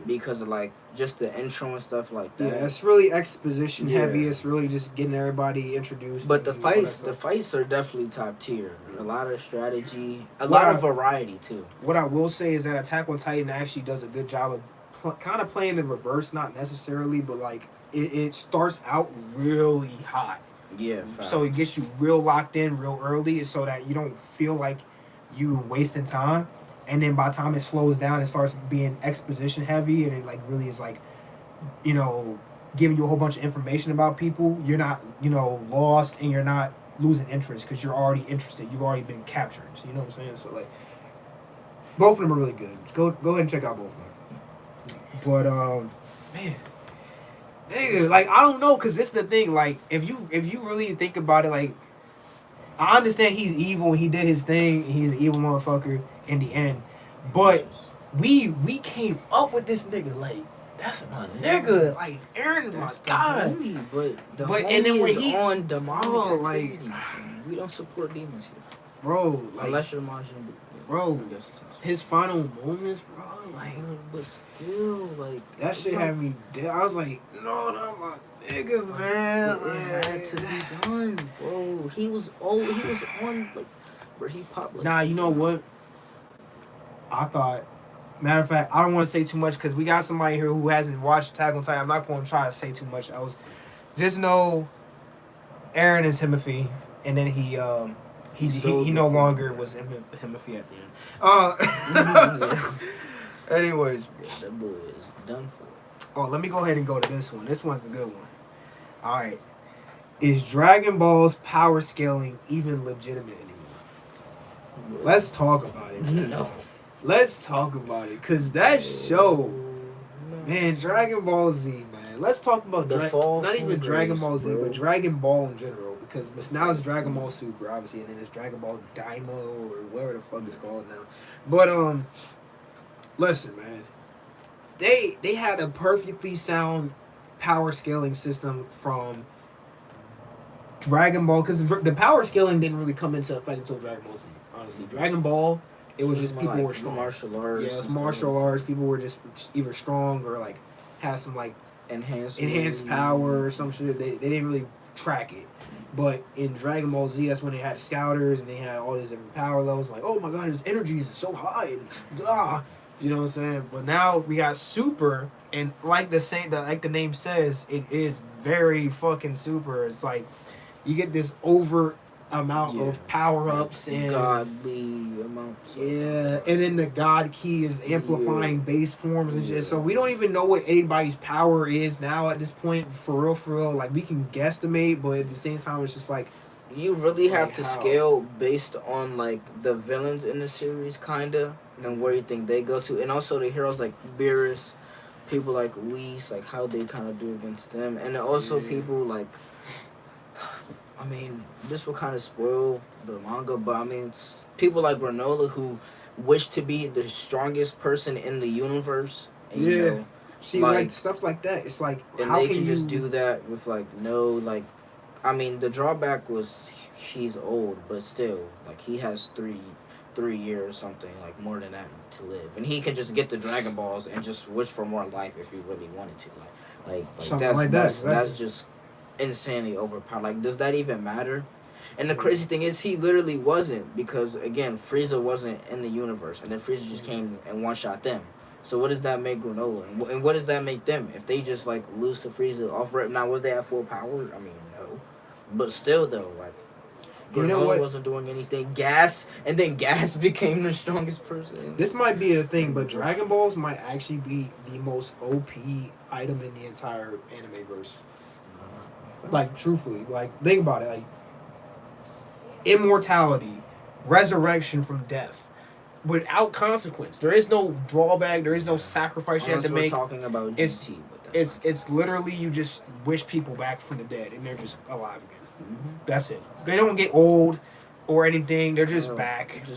because of, like, just the intro and stuff like that. Yeah, it's really exposition heavy. It's really just getting everybody introduced. But the fights are definitely top tier. A lot of strategy, a lot of variety too. What I will say is that Attack on Titan actually does a good job of kind of playing in reverse, not necessarily, but like it starts out really hot. Yeah. So it gets you real locked in real early, so that you don't feel like you wasting time. And then by the time it slows down, it starts being exposition heavy, and it like really is like, you know, giving you a whole bunch of information about people. You're not, you know, lost, and you're not losing interest because you're already interested. You've already been captured. So, you know what I'm saying? So like, both of them are really good. Just go ahead and check out both of them. But man, nigga, like I don't know, cause this is the thing. Like if you really think about it, like I understand he's evil. He did his thing. He's an evil motherfucker in the end, but we came up with this nigga like. That's my nigga, like Aaron, my That's the God. homie, but the But homie and then when is he, on demonic bro, like, activities. Man. We don't support demons here, bro, like, unless you're Majin Buu. bro, I guess it's not. his final moments, bro, like, But still, like that shit had me dead. I was like, no, not my nigga, man. But it had to be done, bro. He was on like, where he popped. Like, Nah, you know what? I thought. Matter of fact, I don't want to say too much because we got somebody here who hasn't watched Attack on Titan. I'm not going to try to say too much else. Just know, Aaron is Himothy, and then he no longer was Himothy at the end. Anyways, yeah, that boy is done for. oh, let me go ahead and go to this one. This one's a good one. All right, is Dragon Ball's power scaling even legitimate anymore? Let's talk about it. No. Let's talk about it, cause that show, man, Dragon Ball Z, man. Let's talk about not even Dragon Ball Z, but Dragon Ball in general, because now it's Dragon Ball Super, obviously, and then it's Dragon Ball Daima or whatever the fuck it's called now. But listen, man, they had a perfectly sound power scaling system from Dragon Ball, because the power scaling didn't really come into effect until Dragon Ball Z. Honestly, Dragon Ball. It was just people were strong. Martial arts. Yeah, it was martial arts. People were just either strong or like had some like enhanced power or some shit. They didn't really track it. But in Dragon Ball Z, that's when they had the Scouters and they had all these different power levels. Like, oh my god, his energy is so high and blah. You know what I'm saying? But now we got Super, and like the name says, it is very fucking super. It's like you get this over amount of power ups and godly amounts. Yeah, and then the God Key is amplifying base forms and shit. So we don't even know what anybody's power is now at this point. For real. Like we can guesstimate, but at the same time, it's just like you really have to how? scale based on like the villains in the series, kinda, and where you think they go to, and also the heroes like Beerus, people like Whis, like how they kind of do against them, and then also people like. I mean, this will kind of spoil the manga, but I mean, people like Granola who wish to be the strongest person in the universe. And, yeah, you know, see, like stuff like that. It's like, and how they can just do that with like no like. I mean, the drawback was he's old, but still, like he has 3 years or something, like more than that to live, and he can just get the Dragon Balls and just wish for more life if he really wanted to, that's just insanely overpowered. Like, does that even matter? And the crazy thing is, he literally wasn't, because again, Frieza wasn't in the universe, and then Frieza just came and one shot them. So what does that make Granola, and what does that make them if they just like lose to Frieza off rip? Now, was they at full power? I mean, no, but still though, like Granola wasn't doing anything. Gas became the strongest person. This might be a thing, but Dragon Balls might actually be the most OP item in the entire anime verse. Like, truthfully, like, think about it. Like, immortality, resurrection from death, without consequence. There is no drawback. There is no sacrifice you have to make. We're talking about GT, but it's literally you just wish people back from the dead, and they're just alive again. That's it. They don't get old or anything. They're just back. They're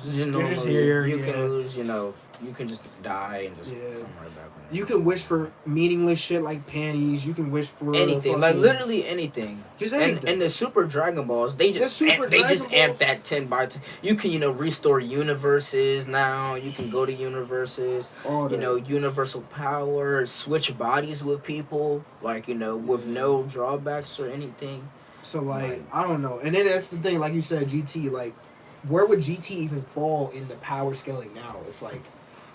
just here. You can lose, you can just die and just come right back. You can wish for meaningless shit like panties. You can wish for anything, like literally anything. Just anything. And the Super Dragon Balls, they just amp that 10 by 10. You can restore universes now. You can go to universes. Universal power, switch bodies with people, like with no drawbacks or anything. So like I don't know. And then that's the thing, like you said, GT. Like, where would GT even fall in the power scaling now? It's like.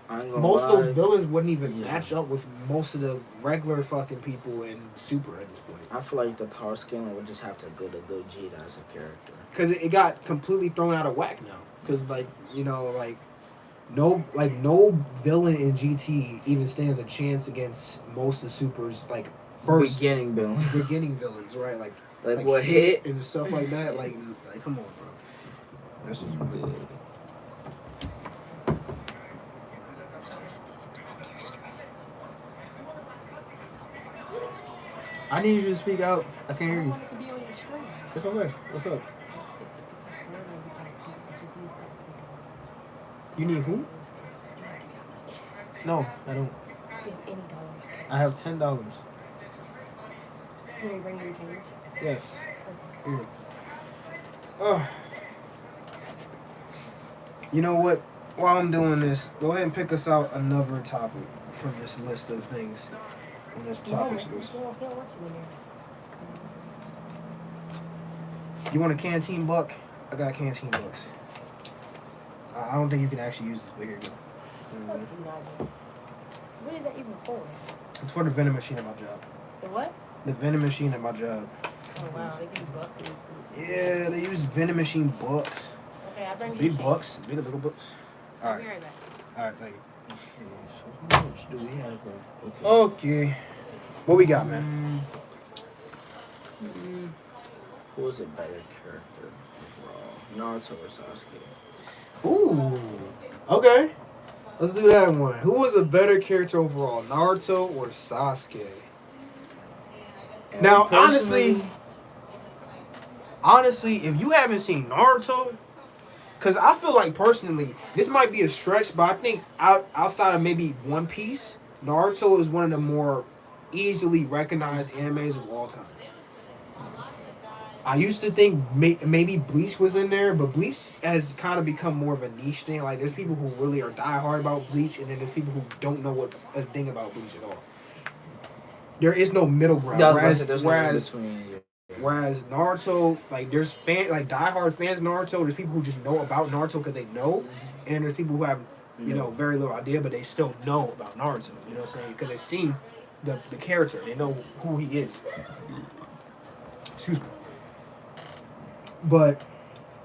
Most of those villains wouldn't even match up with most of the regular fucking people in Super at this point. I feel like the power scaling would just have to go to Gogeta as a character. Because it got completely thrown out of whack now. Because no villain in GT even stands a chance against most of Super's first beginning villains, right? Like what hit and stuff like that. Like come on, bro. That's just big. I need you to speak out. I can't hear I you. want it to be on your screen. It's okay. What's up? It's a board that we type beat. I just need that $3. You need who? Do you have $3 cash? No, I don't. Do you have any dollars cash? I have $10. You want me to bring you your change? Yes. Okay. Here. Oh. You know what? While I'm doing this, go ahead and pick us out another topic from this list of things. On this No, topic mister, list. he don't want you in there. You want a canteen buck? I got canteen bucks. I don't think you can actually use this, but here you go. Fuck you, Nigel. What is that even for? It's for the vending machine at my job. The what? The vending machine at my job. Oh, wow. They give you bucks. Yeah, they use vending machine bucks. Okay, I'll bring you Big your bucks, big little bucks. I'll All be right, right back. all right, thank you. So how much do we have left? Okay. Okay, what we got, man? Who was a better character overall? Naruto or Sasuke? Ooh, okay. Let's do that one. Who was a better character overall, Naruto or Sasuke? Now, honestly, if you haven't seen Naruto, because I feel like personally, this might be a stretch, but I think outside of maybe One Piece, Naruto is one of the more easily recognized animes of all time. I used to think maybe Bleach was in there, but Bleach has kind of become more of a niche thing. Like, there's people who really are diehard about Bleach, and then there's people who don't know what a thing about Bleach at all. There is no middle ground. Whereas Naruto, like, there's diehard fans of Naruto. There's people who just know about Naruto because they know, and then there's people who have very little idea, but they still know about Naruto. You know what I'm saying? Because they've seen the character. They know who he is. Excuse me. But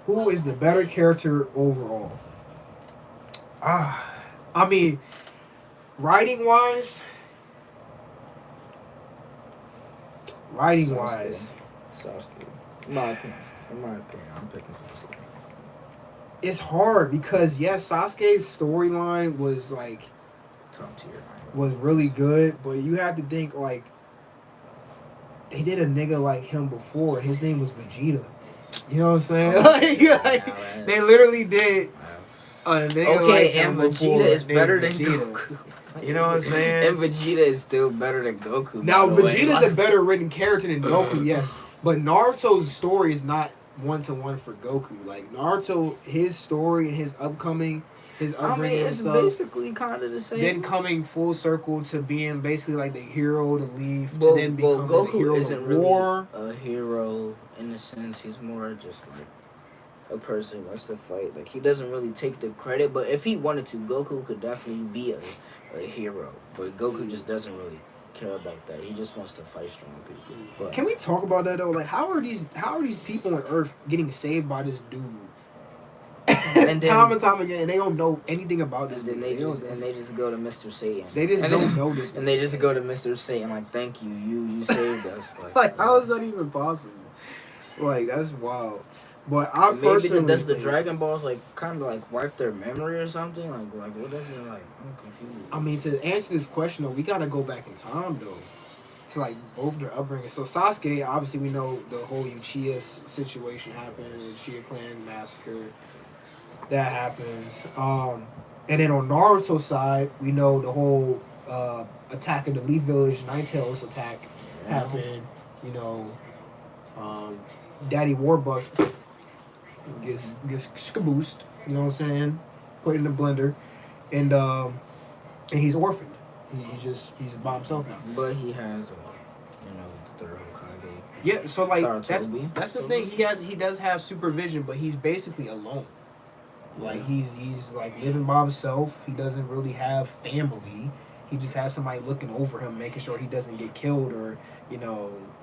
who is the better character overall? I mean, writing wise. Sasuke. In my opinion, I'm picking Sasuke. It's hard because Sasuke's storyline was like Top tier. was really good, but you have to think like they did a nigga like him before. His name was Vegeta. You know what I'm saying? Like they literally did a nigga like him and Vegeta before is better than Vegeta. Goku. You know what I'm saying? And Vegeta is still better than Goku. Now Vegeta's a better written character than Goku, yes, but Naruto's story is not one-to-one for Goku. Like Naruto, his story and his upbringing it's and stuff, basically kind of the same. then coming full circle to being basically like the hero to leave to then becoming Goku the hero isn't of war. Really a hero in a sense. He's more just like a person who wants to fight. Like, he doesn't really take the credit, but if he wanted to, Goku could definitely be a hero. But Goku just doesn't really care about that. He just wants to fight strong people. But Can we talk about that though? Like, how are these people on Earth getting saved by this dude? And then, time and time again, and they don't know anything about this. And then they just go to Mr. Satan. They just don't know this. And they just go to Mr. Satan like, thank you, you saved us. Like how is that even possible? Like, that's wild. But I maybe personally does the Dragon Balls like kind of like wipe their memory or something? Like what does it like? I'm confused. I mean, to answer this question though, we gotta go back in time though, to like both their upbringing. So Sasuke, obviously, we know the whole Uchiha situation happened, the Uchiha clan massacre. That happens. And then on Naruto's side, we know the whole attack of the Leaf Village, Ninetales attack happened. You know, Daddy Warbucks gets skaboosed. You know what I'm saying? Put in the blender, and he's orphaned. He's by himself now. But he has the third Hokage. Yeah, so like Sarutobi. that's the thing. He does have supervision, but he's basically alone. Like he's like living by himself. He doesn't really have family. He just has somebody looking over him, making sure he doesn't get killed or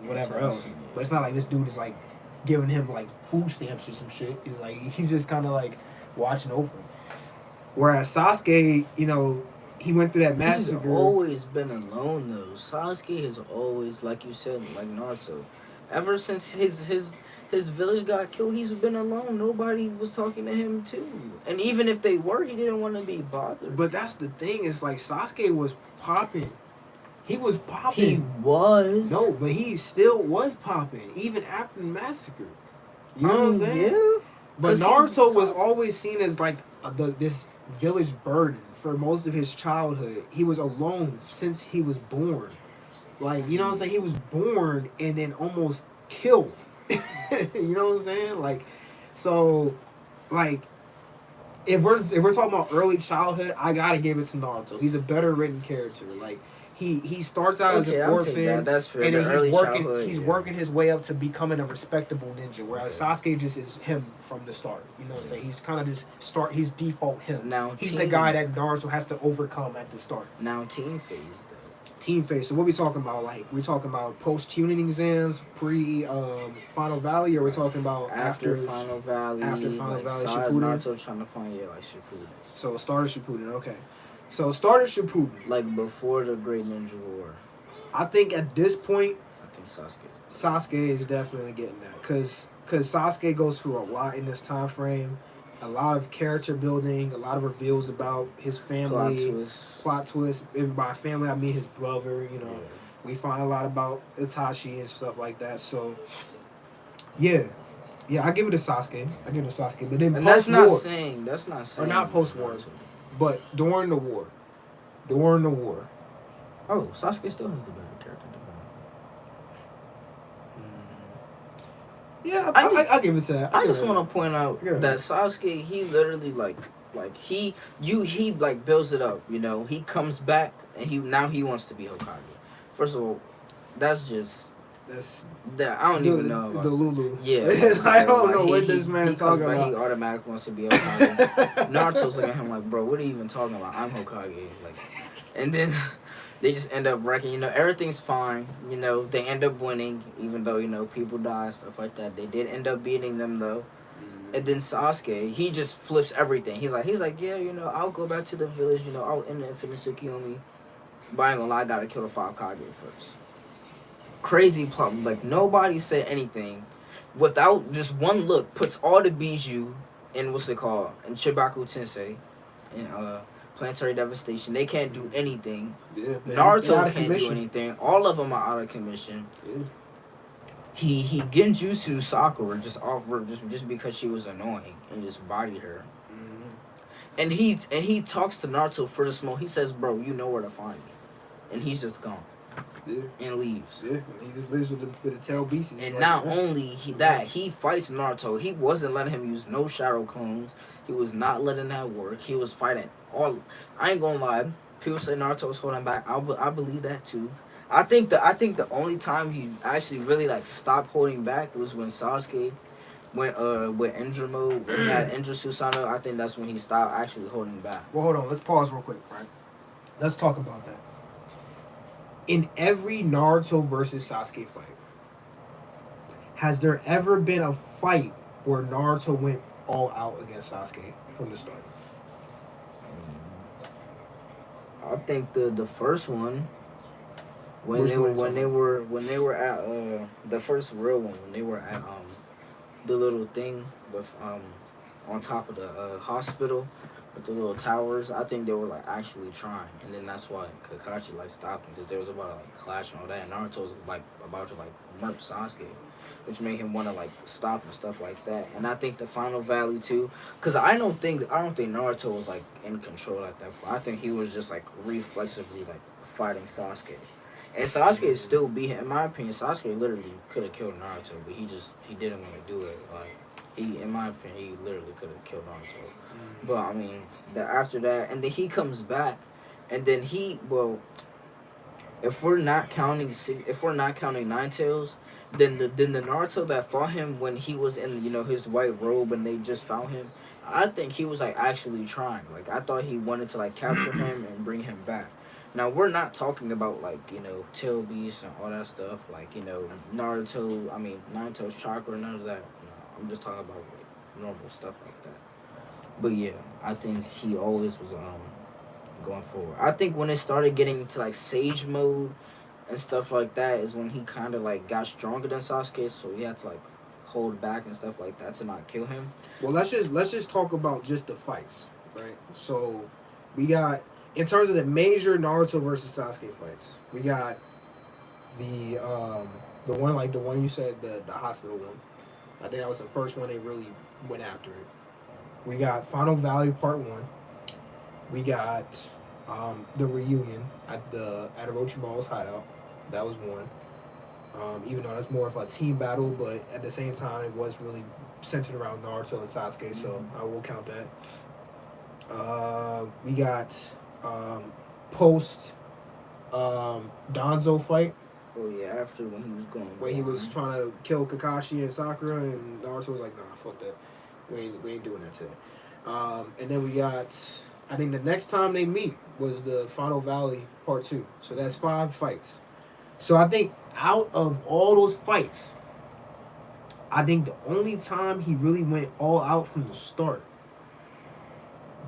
whatever else. But it's not like this dude is like giving him like food stamps or some shit. He's just kind of like watching over him. Whereas Sasuke, he went through that massacre. He's always been alone though. Sasuke has always, like you said, like Naruto, ever since his village got killed, he's been alone. Nobody was talking to him too. And even if they were, he didn't want to be bothered. But that's the thing. It's like Sasuke was popping. He was He popping. was. No, but he still was popping even after the massacre. You know what I'm saying? Yeah. But 'Cause he's Naruto was Sasuke. always seen as like this village burden for most of his childhood. He was alone since he was born. Like, you know what I'm saying? He was born and then almost killed. You know what I'm saying? Like, so, like, if we're talking about early childhood, I gotta give it to Naruto. He's a better written character. Like, he starts out as an Okay, I'll take orphan, that. That's fair. and The then early he's working childhood, he's yeah. working his way up to becoming a respectable ninja. Whereas Okay. Sasuke just is him from the start. You know what I'm saying? He's kind of just he's default him. Now, He's the team- guy that Naruto has to overcome at the start. Now, teen phase though. Team phase. So what we talking about? Like, we talking about post tuning exams, pre Final Valley, or we talking about After Final Valley, after Final like, Valley, Side Shippuden? Naruto trying to find like Shippuden. So started Shippuden. Okay. So started Shippuden. Like before the Great Ninja War. I think at this point, I think Sasuke. Sasuke is definitely getting that because Sasuke goes through a lot in this time frame, a lot of character building, a lot of reveals about his family, plot twist. And by family, I mean his brother. You know, Yeah. we find a lot about Itachi and stuff like that. So, yeah, I give it to Sasuke. But then And that's post-war, not saying. or not post-war, but during the war. Oh, Sasuke still has the better character development. Yeah, I I give it to that. I just want to point out Yeah. that Sasuke, he literally like he like builds it up. You know, he comes back and he wants to be Hokage. First of all, that's just That's that I don't even know. the Lulu. Yeah, I don't know he- what he- this man he talking comes back, about. He automatically wants to be Hokage. Naruto's looking at him like, bro, what are you even talking about? I'm Hokage. Like, and then they just end up wrecking. You know, everything's fine. You know, they end up winning, even though people die, stuff like that. They did end up beating them though. And then Sasuke, he just flips everything. He's like, yeah, I'll go back to the village. I'll end the Infinite Tsukuyomi. But I ain't gonna lie, I gotta kill the 5 Kage first. Crazy plot. Like, nobody said anything. Without just one look, puts all the Bijou in, what's it called? In Chibaku Tensei. In Planetary Devastation. They can't do anything. Yeah, Naruto can't do anything. All of them are out of commission. Yeah. He genjutsu Sakura just because she was annoying and just bodied her. And he talks to Naruto for the smoke. He says, "Bro, you know where to find me," and he's just gone. Yeah. And leaves. Yeah, he just lives with the tail beasts. And like, not only he fights Naruto. He wasn't letting him use no shadow clones. He was not letting that work. He was fighting all. I ain't gonna lie. People say Naruto was holding back. I believe that too. I think the only time he actually really like stopped holding back was when Sasuke went with Indra mode. When he had Indra Susanoo. I think that's when he stopped actually holding back. Well, hold on. Let's pause real quick, right? Let's talk about that. In every Naruto versus Sasuke fight, has there ever been a fight where Naruto went all out against Sasuke from the start? I think the first one when Which they one were is when they were at the first real one when they were at the little thing with on top of the hospital with the little towers. I think they were like actually trying, and then that's why Kakashi like stopped them because they was about to like clash and all that. And Naruto was like about to like murk Sasuke, which made him want to like stop and stuff like that. And I think the Final Valley too, because I don't think Naruto was like in control at that point. I think he was just like reflexively like fighting Sasuke. And Sasuke still beat him. In my opinion, Sasuke literally could have killed Naruto, but he didn't want to do it. Like in my opinion, he literally could have killed Naruto. But I mean, after that, and then he comes back, and then if we're not counting Nine Tails, then the Naruto that fought him when he was in his white robe and they just found him, I think he was like actually trying. Like I thought he wanted to like capture him and bring him back. Now we're not talking about like tail beasts and all that stuff like Naruto. I mean Nine Tails chakra, none of that. No, I'm just talking about like normal stuff like that. But yeah, I think he always was going forward. I think when it started getting into like Sage mode and stuff like that is when he kind of like got stronger than Sasuke, so he had to like hold back and stuff like that to not kill him. Well, let's just talk about just the fights, right? So we got in terms of the major Naruto versus Sasuke fights, we got the one you said, the hospital one. I think that was the first one they really went after it. We got Final Valley Part 1. We got the reunion at Orochimaru's hideout. That was one. Even though that's more of a team battle, but at the same time, it was really centered around Naruto and Sasuke, so I will count that. We got post Danzo fight. Oh yeah, after when he was going. Where he was trying to kill Kakashi and Sakura, and Naruto was like, "Nah, fuck that. We ain't doing that today." And then we got, I think the next time they meet was the Final Valley Part 2. So that's 5 fights. So I think out of all those fights, I think the only time he really went all out from the start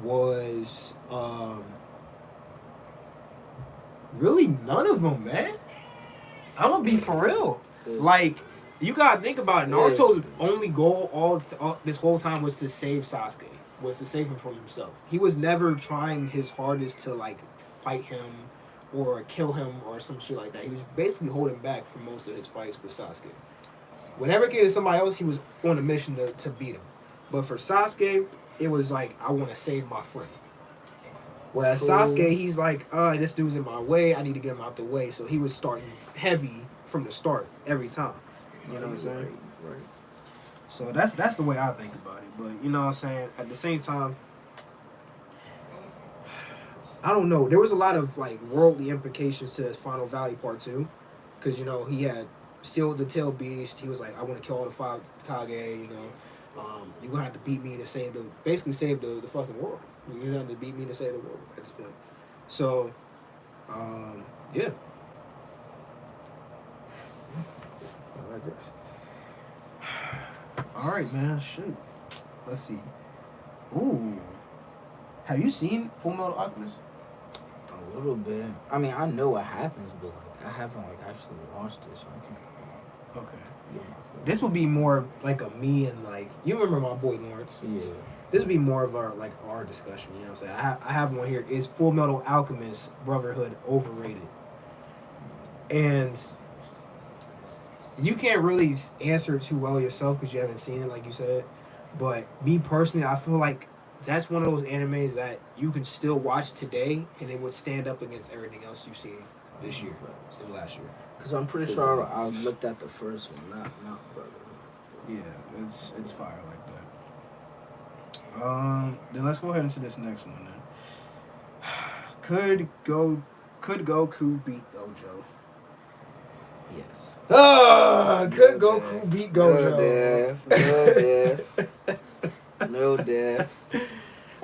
was really none of them, man. I'm gonna be for real. Like, you gotta think about it. Naruto's only goal all this whole time was to save Sasuke, was to save him from himself. He was never trying his hardest to like fight him or kill him or some shit like that. He was basically holding back for most of his fights with Sasuke. Whenever it came to somebody else, he was on a mission to beat him. But for Sasuke, it was like, I want to save my friend. Whereas Sasuke, he's like, this dude's in my way. I need to get him out the way. So he was starting heavy from the start every time. You know what I'm saying? Right. So that's the way I think about it. But you know what I'm saying? At the same time, I don't know. There was a lot of like worldly implications to this Final Valley Part 2. Because, you know, he had Steel the Tail Beast. He was like, I want to kill all the 5 Kage, you know. You're going to have to beat me to save the fucking world. You're going to have to beat me to save the world at this point. So, yeah. I guess. All right, man. Shoot. Let's see. Ooh. Have you seen Full Metal Alchemist? A little bit. I mean, I know what happens, but like, I haven't like actually watched it, so I can't. Okay. This would be more like a me and like, you remember my boy Lawrence? Yeah. This would be more of our discussion. You know what I'm saying? I have one here. Is Full Metal Alchemist Brotherhood overrated? And you can't really answer it too well yourself because you haven't seen it, like you said. But me personally, I feel like that's one of those animes that you can still watch today and it would stand up against everything else you've seen this year or last year. Because I'm pretty sure I looked at the first one, not Brotherhood. Yeah, it's fire like that. Then let's go ahead into this next one then. Could Goku beat Gojo? Yes. Could Goku beat Gojo? No death.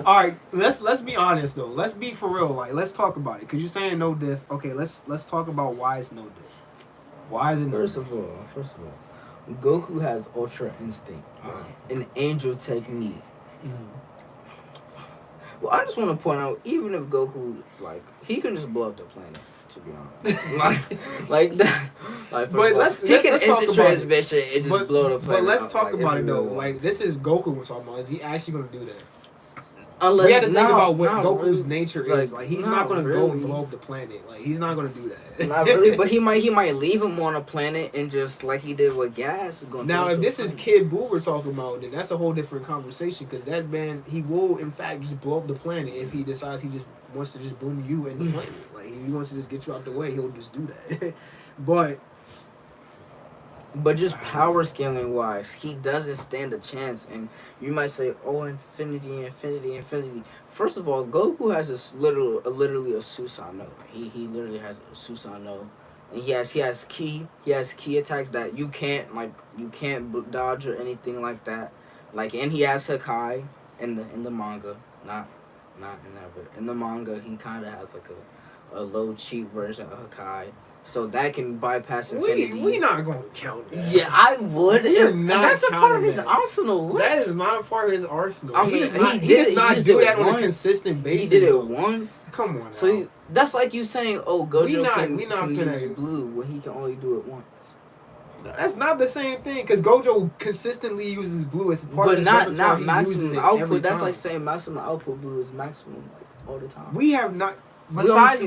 All right, let's be honest though. Let's be for real. Like, let's talk about it. Cause you're saying no diff. Okay, let's talk about why it's no diff. Why is it no First of all, Goku has Ultra Instinct, an angel technique. Mm-hmm. Well, I just want to point out, even if Goku, like, he can just blow up the planet, to be honest. like that. Like, he can instant transmission and just blow the planet. But let's up, talk like, about it though. really Like, this is Goku we're talking about. Is he actually gonna do that? Unless, we had to think about what Goku's really, nature is. Like, he's not gonna go and blow up the planet. Like, he's not gonna do that. Not really, but he might leave him on a planet and just like he did with Gas. Now, if this is Kid Buu we're talking about, then that's a whole different conversation. Because that man, he will in fact just blow up the planet if he decides he just wants to just boom you and the planet. Like, if he wants to just get you out the way, he'll just do that. But just power scaling wise, he doesn't stand a chance. And you might say, "Oh, infinity." First of all, Goku has literally a Susanoo. He literally has a Susanoo, and he has ki. He has ki attacks that you can't dodge or anything like that. Like, and he has Hakai in the manga, not in that, but in the manga he kind of has like a low cheap version of Hakai. So that can bypass infinity. We not going to count that. Yeah, I would. That's a part of his arsenal. What? That is not a part of his arsenal. I mean, he does not do that on a consistent basis. He did it once. Come on now. So that's like you saying, oh, Gojo can use blue when he can only do it once. That's not the same thing, because Gojo consistently uses blue as part of his repertoire. But not maximum output. That's like saying maximum output blue is maximum all the time. We have not... Besides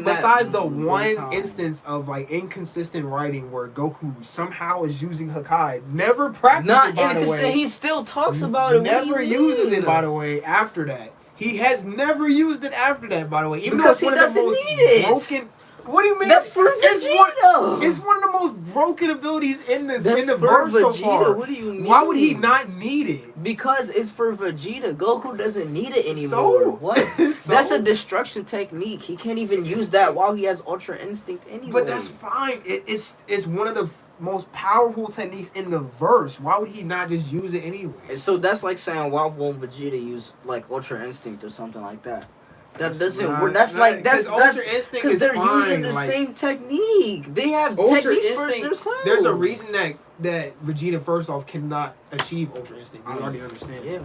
the one one time. instance of like inconsistent writing where Goku somehow is using Hakai, never practices Not it, by the inconsistent. way. He still talks about it. Never What do you uses mean? it, by the way. After that, he has never used it after that, by the way. Even Because though he it's one of the doesn't most need it. broken. What do you mean? That's for It's Vegeta. one of the most broken abilities in the That's in the for verse so Vegeta. far. What do you mean? Why would he not need it? Because it's for Vegeta. Goku doesn't need it anymore. So? What? So? That's a destruction technique. He can't even use that while he has Ultra Instinct anyway. But that's fine. It's one of the most powerful techniques in the verse. Why would he not just use it anyway? And so that's like saying, why won't Vegeta use like Ultra Instinct or something like that? That doesn't work. That's Ultra Instinct because is they're fine, using the like, same technique. They have Ultra techniques for Instinct. themselves. There's a reason that Vegeta first off cannot achieve Ultra Instinct. We already understand. Yeah,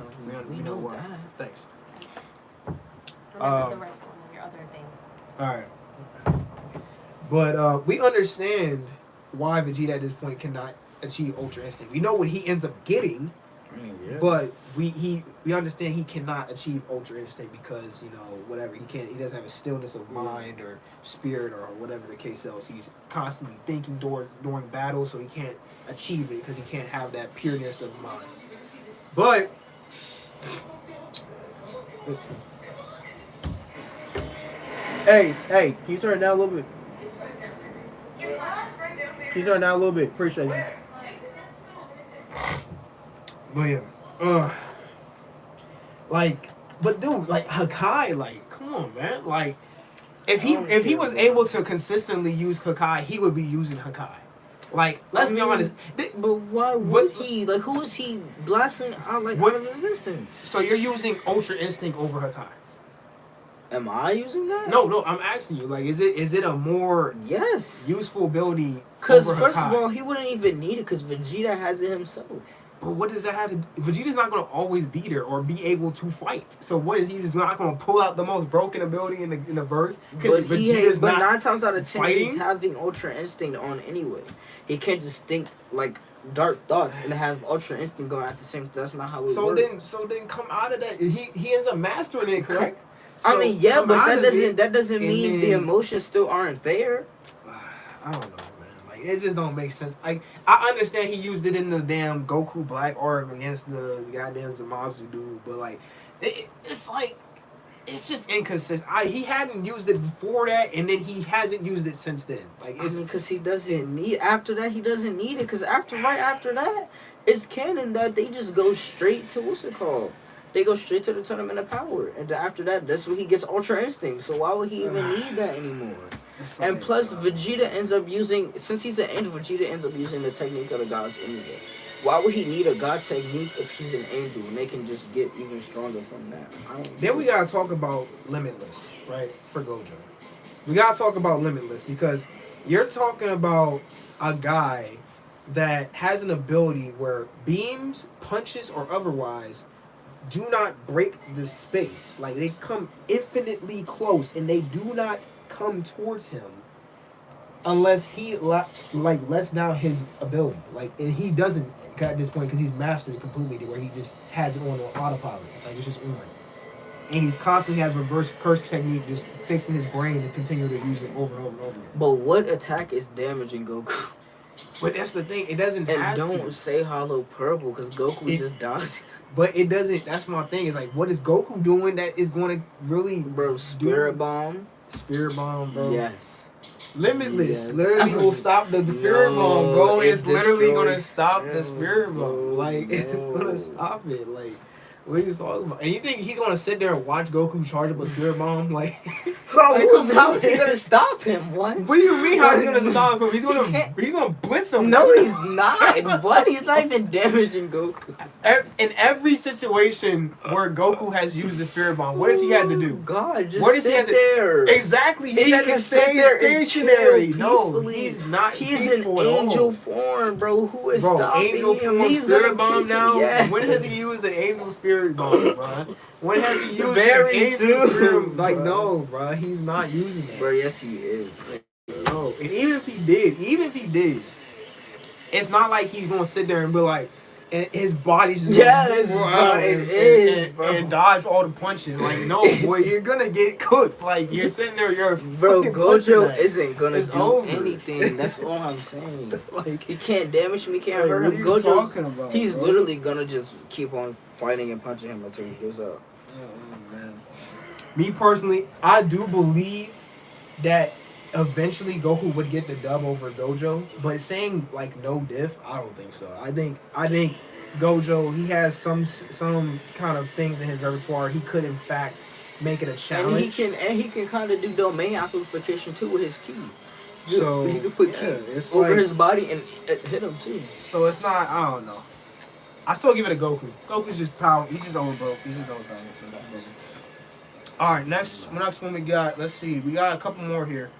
we know why. that. Thanks. Remember the rest on your other thing. All right. But we understand why Vegeta at this point cannot achieve Ultra Instinct. We know what he ends up getting. But we understand he cannot achieve Ultra Instinct because, you know, whatever, he doesn't have a stillness of mind or spirit or whatever the case is. He's constantly thinking during battle, so he can't achieve it because he can't have that pureness of mind. But hey, can you turn it down a little bit? Can you turn it down a little bit? Appreciate you. But yeah, but dude, like Hakai, like, come on, man, like, if he was able to consistently use Hakai, he would be using Hakai. Like, let's be honest. But why would he? Like, who is he blasting out out of existence? So you're using Ultra Instinct over Hakai? Am I using that? No, I'm asking you. Like, is it a more useful ability? Because first of all, he wouldn't even need it because Vegeta has it himself. But what does that have to do? Vegeta's not going to always be there or be able to fight. So what is he just not going to pull out the most broken ability in the verse? Because Vegeta's but not 9 times out of 10, fighting? he's having Ultra Instinct on anyway. He can't just think like dark thoughts and have Ultra Instinct going at the same time. That's not how it works. So then come out of that. He ends up mastering it, correct? I mean, yeah, but that doesn't mean the then, emotions still aren't there. I don't know, man. Like, it just don't make sense. Like, I understand he used it in the damn Goku Black arc against the goddamn Zamasu dude, but like, it's like, it's just inconsistent. He hadn't used it before that, and then he hasn't used it since then. Like, it's because he doesn't need. After that, he doesn't need it. Because right after that, it's canon that they just go straight to what's it called? They go straight to the Tournament of Power, and then after that, that's when he gets Ultra Instinct. So why would he even need that anymore? And plus, Vegeta ends up using, since he's an angel, Vegeta ends up using the technique of the gods anyway. Why would he need a god technique if he's an angel and they can just get even stronger from that? Then we gotta talk about Limitless, right? For Gojo, we gotta talk about Limitless because you're talking about a guy that has an ability where beams, punches, or otherwise do not break the space. Like, they come infinitely close and they do not come towards him unless he lets down his ability. Like, and he doesn't at this point because he's mastered it completely to where he just has it on autopilot. Like, it's just on. And he's constantly has reverse curse technique, just fixing his brain to continue to use it over and over and over again. But what attack is damaging Goku? But that's the thing. It doesn't and have don't to. say Hollow Purple because Goku just dodged. But it doesn't. That's my thing. It's like, what is Goku doing that is going to really, bro? Spirit Bomb. Spirit Bomb, bro. Yes. Limitless. Literally will stop the Spirit Bomb, bro. It's literally going to stop the Spirit Bomb. Like, it's going to stop it. Like, what are you talking about? And you think he's going to sit there and watch Goku charge up a Spirit Bomb? Like, how is he going to stop him? What do you mean how he's going to stop him? He's going to blitz him. No, he's not. What? He's not even damaging Goku. In every situation where Goku has used the Spirit Bomb, what does he have to do? God, just sit there. Exactly. He had to stay stationary. No, he's not. He's an angel form, bro. Who is stopping angel him? Form He's Spirit Bomb now? Yes. When has he used the angel Spirit Bomb, bro? When has he used Very the angel soon, Spirit? Like, bro. no, bro. He's not using that. Bro, yes, he is. No. And even if he did, it's not like he's going to sit there and be like, and his body's just Yes, move bro, around it and, is, and, bro. and dodge all the punches. Like, no, boy, you're gonna get cooked. Like, you're sitting there, you're Bro, fucking punching Gojo that. isn't gonna It's do over. anything. That's all I'm saying. Like, He can't damage him. He can't like, hurt what him. are you talking Gojo, about, he's bro? literally gonna just keep on fighting and punching him until he gives up. Oh, man. Me personally, I do believe that eventually Goku would get the dub over Gojo, but saying like no diff, I don't think so. I think Gojo, he has some kind of things in his repertoire. He could in fact make it a challenge. And he can kind of do domain amplification too with his ki. So he could put yeah, ki it's over like, his body and hit him too. so it's not. I don't know. I still give it a Goku. Goku's just power. He's just overbroke. He's just overpowered. All right, next one we got. Let's see. We got a couple more here.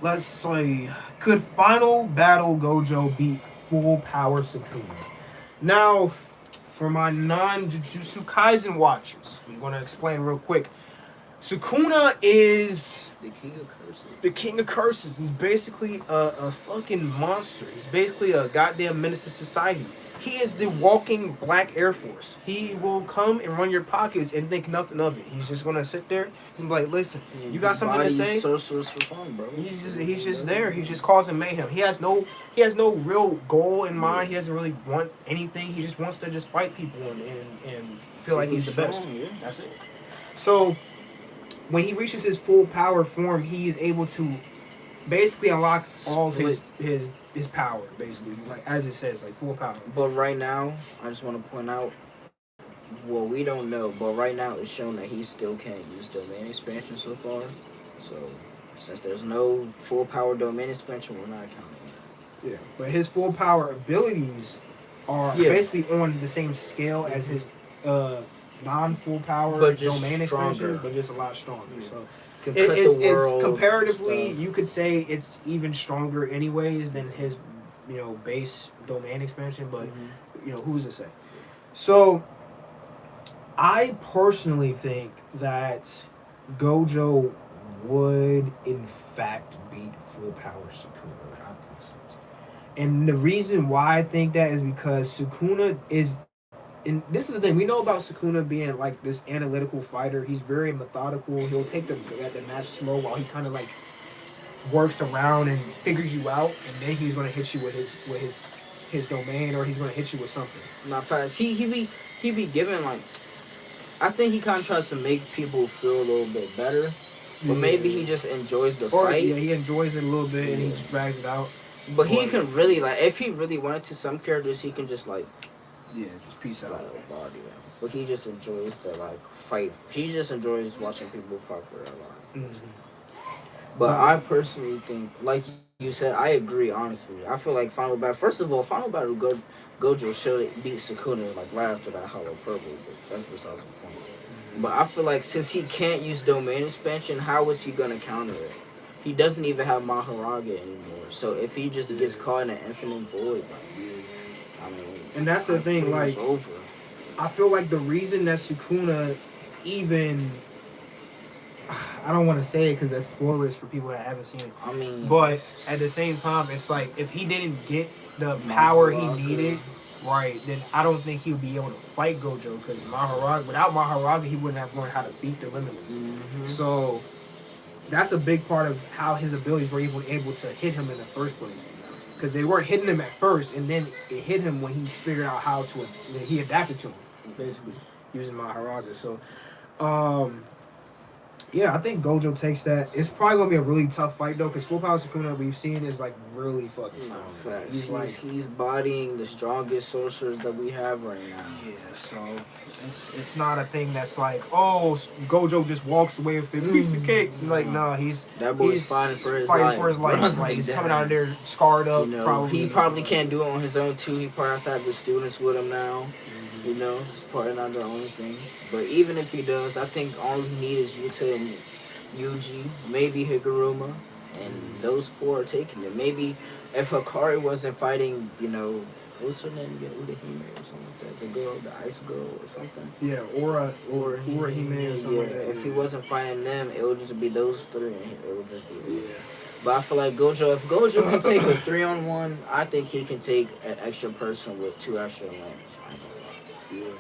Let's see. Could Final Battle Gojo beat Full Power Sukuna? Now, for my non-Jujutsu Kaisen watchers, I'm going to explain real quick. Sukuna is The king of curses. the king of curses. He's basically a fucking monster. He's basically a goddamn menace to society. He is the walking black Air Force. He will come and run your pockets and think nothing of it. He's just gonna sit there and be like, "Listen, you got something to say?" Sorcerers for fun, bro. He's just there. He's just causing mayhem. He has no real goal in mind. He doesn't really want anything. He just wants to just fight people and feel like he's the best. Yeah. That's it. So when he reaches his full power form, he is able to basically unlock all of his power, basically, like as it says, like full power. But right now, I just want to point out, well, we don't know, but right now it's shown that he still can't use domain expansion so far. So since there's no full power domain expansion, we're not counting it. Yeah, but his full power abilities are basically on the same scale as his non-full power But just domain stronger. expansion, but just a lot stronger. Yeah. So Can cut the world it's comparatively, stuff. you could say it's even stronger anyways than his, base domain expansion. But who's to say? So I personally think that Gojo would in fact beat full power Sukuna. I think so. And the reason why I think that is because Sukuna is. And this is the thing, we know about Sukuna being like this analytical fighter. He's very methodical. He'll take the match slow while he kind of like works around and figures you out, and then he's gonna hit you with his domain, or he's gonna hit you with something. Not fast. He be giving like, I think he kind of tries to make people feel a little bit better, but maybe he just enjoys the fight. Yeah, he enjoys it a little bit and he just drags it out. But he can really like, if he really wanted to, some characters he can just like. Yeah, just peace out. Body, but he just enjoys the like fight. He just enjoys watching people fight for their lives. Mm-hmm. But I personally think, like you said, I agree. Honestly, I feel like Final Battle. First of all, Final Battle Gojo should beat Sukuna like right after that Hollow Purple. But that's besides the point. Mm-hmm. But I feel like since he can't use domain expansion, how is he gonna counter it? He doesn't even have Maharage anymore. So if he just gets caught in an infinite void, like. I mean, and that's the thing, like, over. I feel like the reason that Sukuna even, I don't want to say it because that's spoilers for people that haven't seen it. I mean, but at the same time, it's like if he didn't get the power he needed, right, then I don't think he would be able to fight Gojo, because without Maharage, he wouldn't have learned how to beat the Limitless. Mm-hmm. So that's a big part of how his abilities were even able to hit him in the first place. Because they weren't hitting him at first, and then it hit him when he figured out how to. He adapted to him, basically, using Maharaja. So, yeah, I think Gojo takes that. It's probably gonna be a really tough fight though, because full power Sukuna we've seen is like really fucking tough. He's bodying the strongest sorcerers that we have right now. Yeah, so it's not a thing that's like, oh, Gojo just walks away with it, piece of cake. Like, nah, he's fighting for his life. Like he's coming out of there scarred up. He probably can't do it on his own too. He probably has to have his students with him now. It's probably not their only thing. But even if he does, I think all he needs is Yuta and Yuji, maybe Higuruma, and those four are taking it. Maybe if Hikari wasn't fighting, what's her name again? Urahime or something like that. The girl, the ice girl or something. Yeah, or Urahime or something like that. If he wasn't fighting them, it would just be those three, and it would just be. Yeah. But I feel like Gojo, if Gojo can take a 3-on-1, I think he can take an extra person with 2 extra limbs.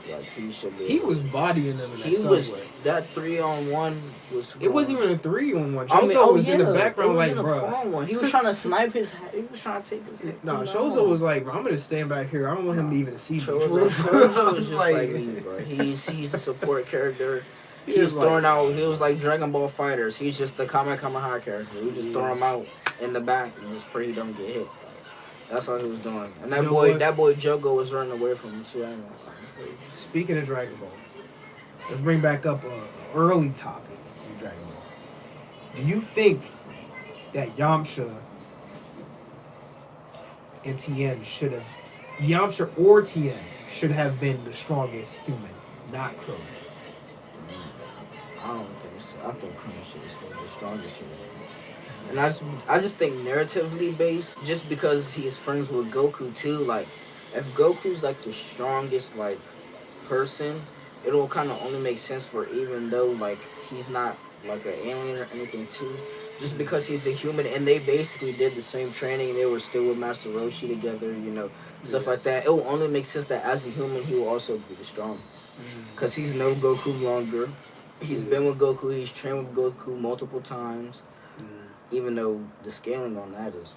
Like he should be. He was bodying them in that He was subway. that 3-on-1 was. It wasn't even a 3-on-1. I mean, Shozo was in the background it was like, in a bro. 4-on-1. He was trying to snipe his head. He was trying to take his head. No, Shozo was like, bro, I'm gonna stand back here. I don't want him to even see me. Chozo was just like me, bro. He's a support character. He's throwing out. He was like Dragon Ball Fighters. He's just the Kamehameha character. We just throw him out in the back and just pray he don't get hit. That's all he was doing. And that boy Jogo was running away from him too. I ain't gonna lie. Speaking of Dragon Ball, let's bring back up an early topic in Dragon Ball. Do you think that Yamcha and Tien should have, Yamcha or Tien should have been the strongest human, not Krillin? I don't think so. I think Krillin should have stayed the strongest human. And I just think narratively based, just because he's friends with Goku too, like, if Goku's like the strongest like person, it'll kind of only make sense for, even though like he's not like an alien or anything too, just because he's a human and they basically did the same training, they were still with Master Roshi together, you know, stuff like that. It will only make sense that as a human he will also be the strongest, because he's known Goku longer. He's been with Goku. He's trained with Goku multiple times. Even though the scaling on that is,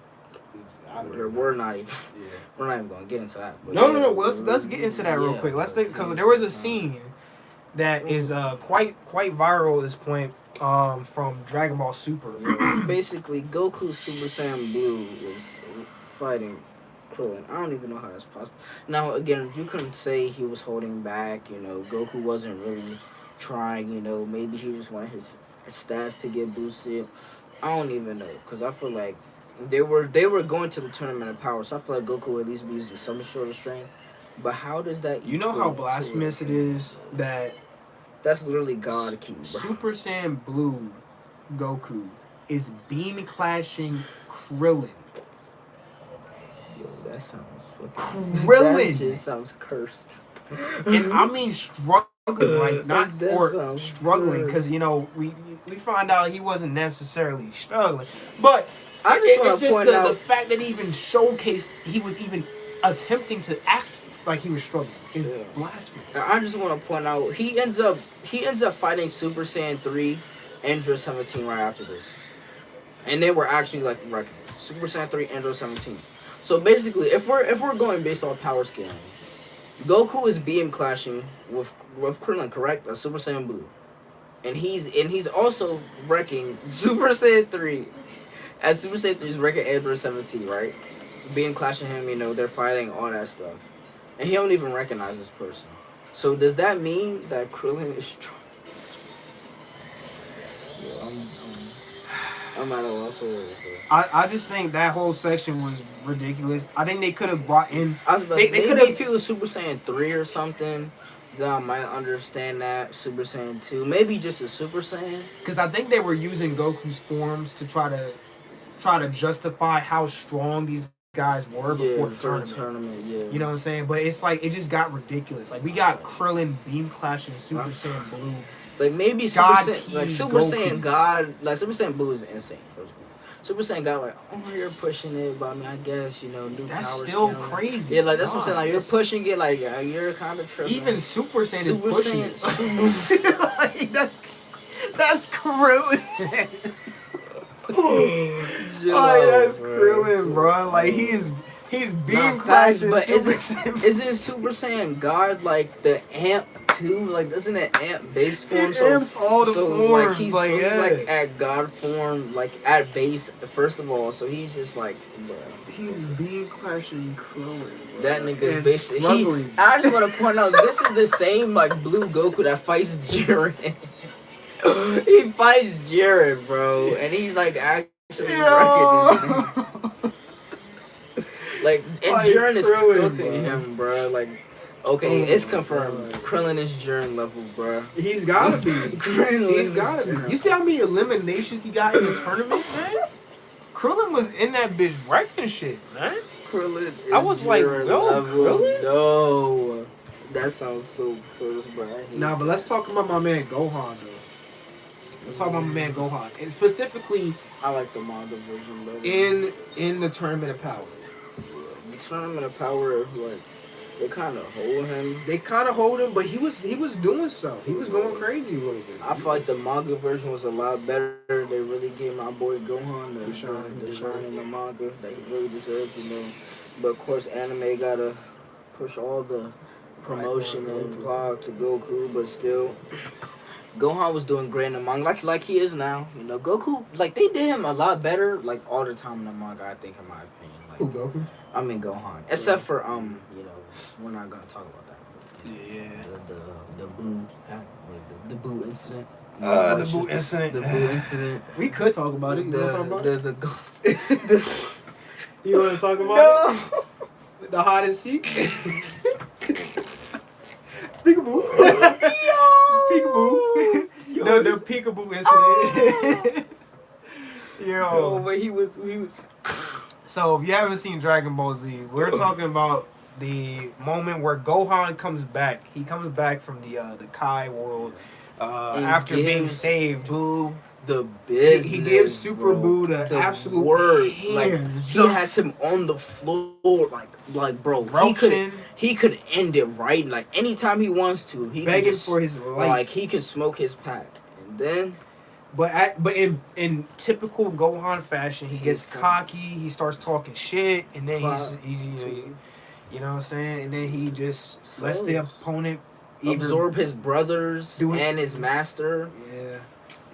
we're not even going to get into that. But No. Well, let's get into that real quick. Let's think, because there was a scene that is quite viral at this point from Dragon Ball Super. Basically, Goku Super Saiyan Blue is fighting Krillin. I don't even know how that's possible. Now, again, you couldn't say he was holding back. You know, Goku wasn't really trying. You know, maybe he just wanted his stats to get boosted. I don't even know, because I feel like they were going to the Tournament of Power, so I feel like Goku would at least be using some sort of strength. But how does that? You know how blasphemous it is that that's literally God key, bro. Super Saiyan Blue Goku is beam clashing Krillin. Yo, that sounds fucking. Krillin. That shit sounds cursed. And I mean struggling, like not or struggling, because you know we find out he wasn't necessarily struggling, but it's just the fact that he even showcased he was even attempting to act like he was struggling is blasphemous. I just want to point out he ends up fighting Super Saiyan 3 Android 17 right after this, and they were actually like wrecking Super Saiyan 3 Android 17. So basically, if we're going based on power scaling, Goku is beam clashing with Krillin, correct? That's Super Saiyan Blue, and he's also wrecking Super Saiyan 3. As Super Saiyan 3 is wrecking Android 17, right? Beam clashing him, you know, they're fighting all that stuff, and he don't even recognize this person. So does that mean that Krillin is strong? Yeah, I'm at a loss for words, bro. I just think that whole section was ridiculous. I think they could have brought in. I was about they maybe could have. if it was Super Saiyan 3 or something, then I might understand that. Super Saiyan 2, maybe just a Super Saiyan. Because I think they were using Goku's forms to try to justify how strong these guys were before the tournament. You know what I'm saying? But it's like it just got ridiculous. Like we got Krillin beam clashing Super Saiyan Blue. Like maybe Super Saiyan God, like Super Saiyan Blue is insane. First of all, Super Saiyan God, like, oh, you're pushing it, but I mean, I guess, you know, new that's power still scaling. crazy. Yeah, like that's what I'm saying. Like you're pushing it, like you're kind of tripping. Even Super Saiyan is pushing it. Like, that's Krillin. That's Krillin, bro. Like he's beam clashing. But Saiyan. isn't Super Saiyan God like the amp too? Like doesn't it amp base form? It amps all the forms. Like he's like at God form, like at base first of all. So he's just like, bro. He's beam clashing Krillin. Bro. That nigga's basically. I just want to point out this is the same like Blue Goku that fights Jiren. He fights Jiren, bro, and he's like actually wrecking like, and Jiren is cooking him, bro. Like, okay, it's confirmed. Krillin is Jiren level, bro. He's gotta be. He's gotta be. You see how many eliminations he got in the tournament, man? Krillin was in that bitch wrecking shit, man. Krillin is I was like, no, Krillin? No. That sounds so close, bro. Nah, but let's talk about my man Gohan, though. Let's talk about my man Gohan, and specifically I like the manga version better. in the Tournament of Power. The Tournament of Power, like they kind of hold him. They kind of hold him, but he was doing stuff. He was going crazy a little bit. I feel like the manga version was a lot better. They really gave my boy Gohan the shine in the manga that he really deserves, you know. But of course, anime gotta push all the promotion and blog to Goku, but still, Gohan was doing great in the manga, like he is now. You know, Goku, like they did him a lot better, like all the time in the manga. I think, in my opinion. Like, Who, Goku? I mean Gohan, except for you know, we're not gonna talk about that. But, Yeah. The boo, the boo incident. The boo incident. The boo incident. We could talk about it. You want to talk about it? The You want to talk about it? The hide and seek? Peekaboo. Peekaboo. No, the peekaboo incident. No, but he was. So if you haven't seen Dragon Ball Z, we're talking about the moment where Gohan comes back. He comes back from the Kai world after being saved. Boo the business. He gives Super Boo the absolute word. hands. Like he has him on the floor, like bro. He could end it right. Like anytime he wants to. He begging for his life. Like he can smoke his pack, and then. But in typical Gohan fashion, he gets cocky. He starts talking shit, and then he's you know what I'm saying, and then he just lets the opponent absorb his brothers and his master. Yeah,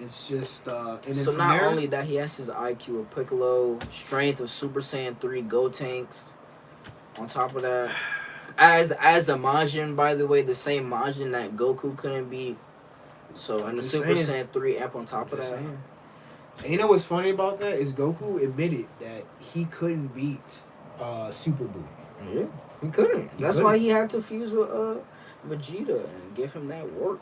it's just and then so not only that, he has his IQ of Piccolo, strength of Super Saiyan 3 Gotenks. On top of that, as a Majin, by the way, the same Majin that Goku couldn't beat. So and the Super Saiyan 3 app on top of that. And you know what's funny about that is Goku admitted that he couldn't beat Super Boo. Yeah, he couldn't. That's why he had to fuse with Vegeta and give him that work.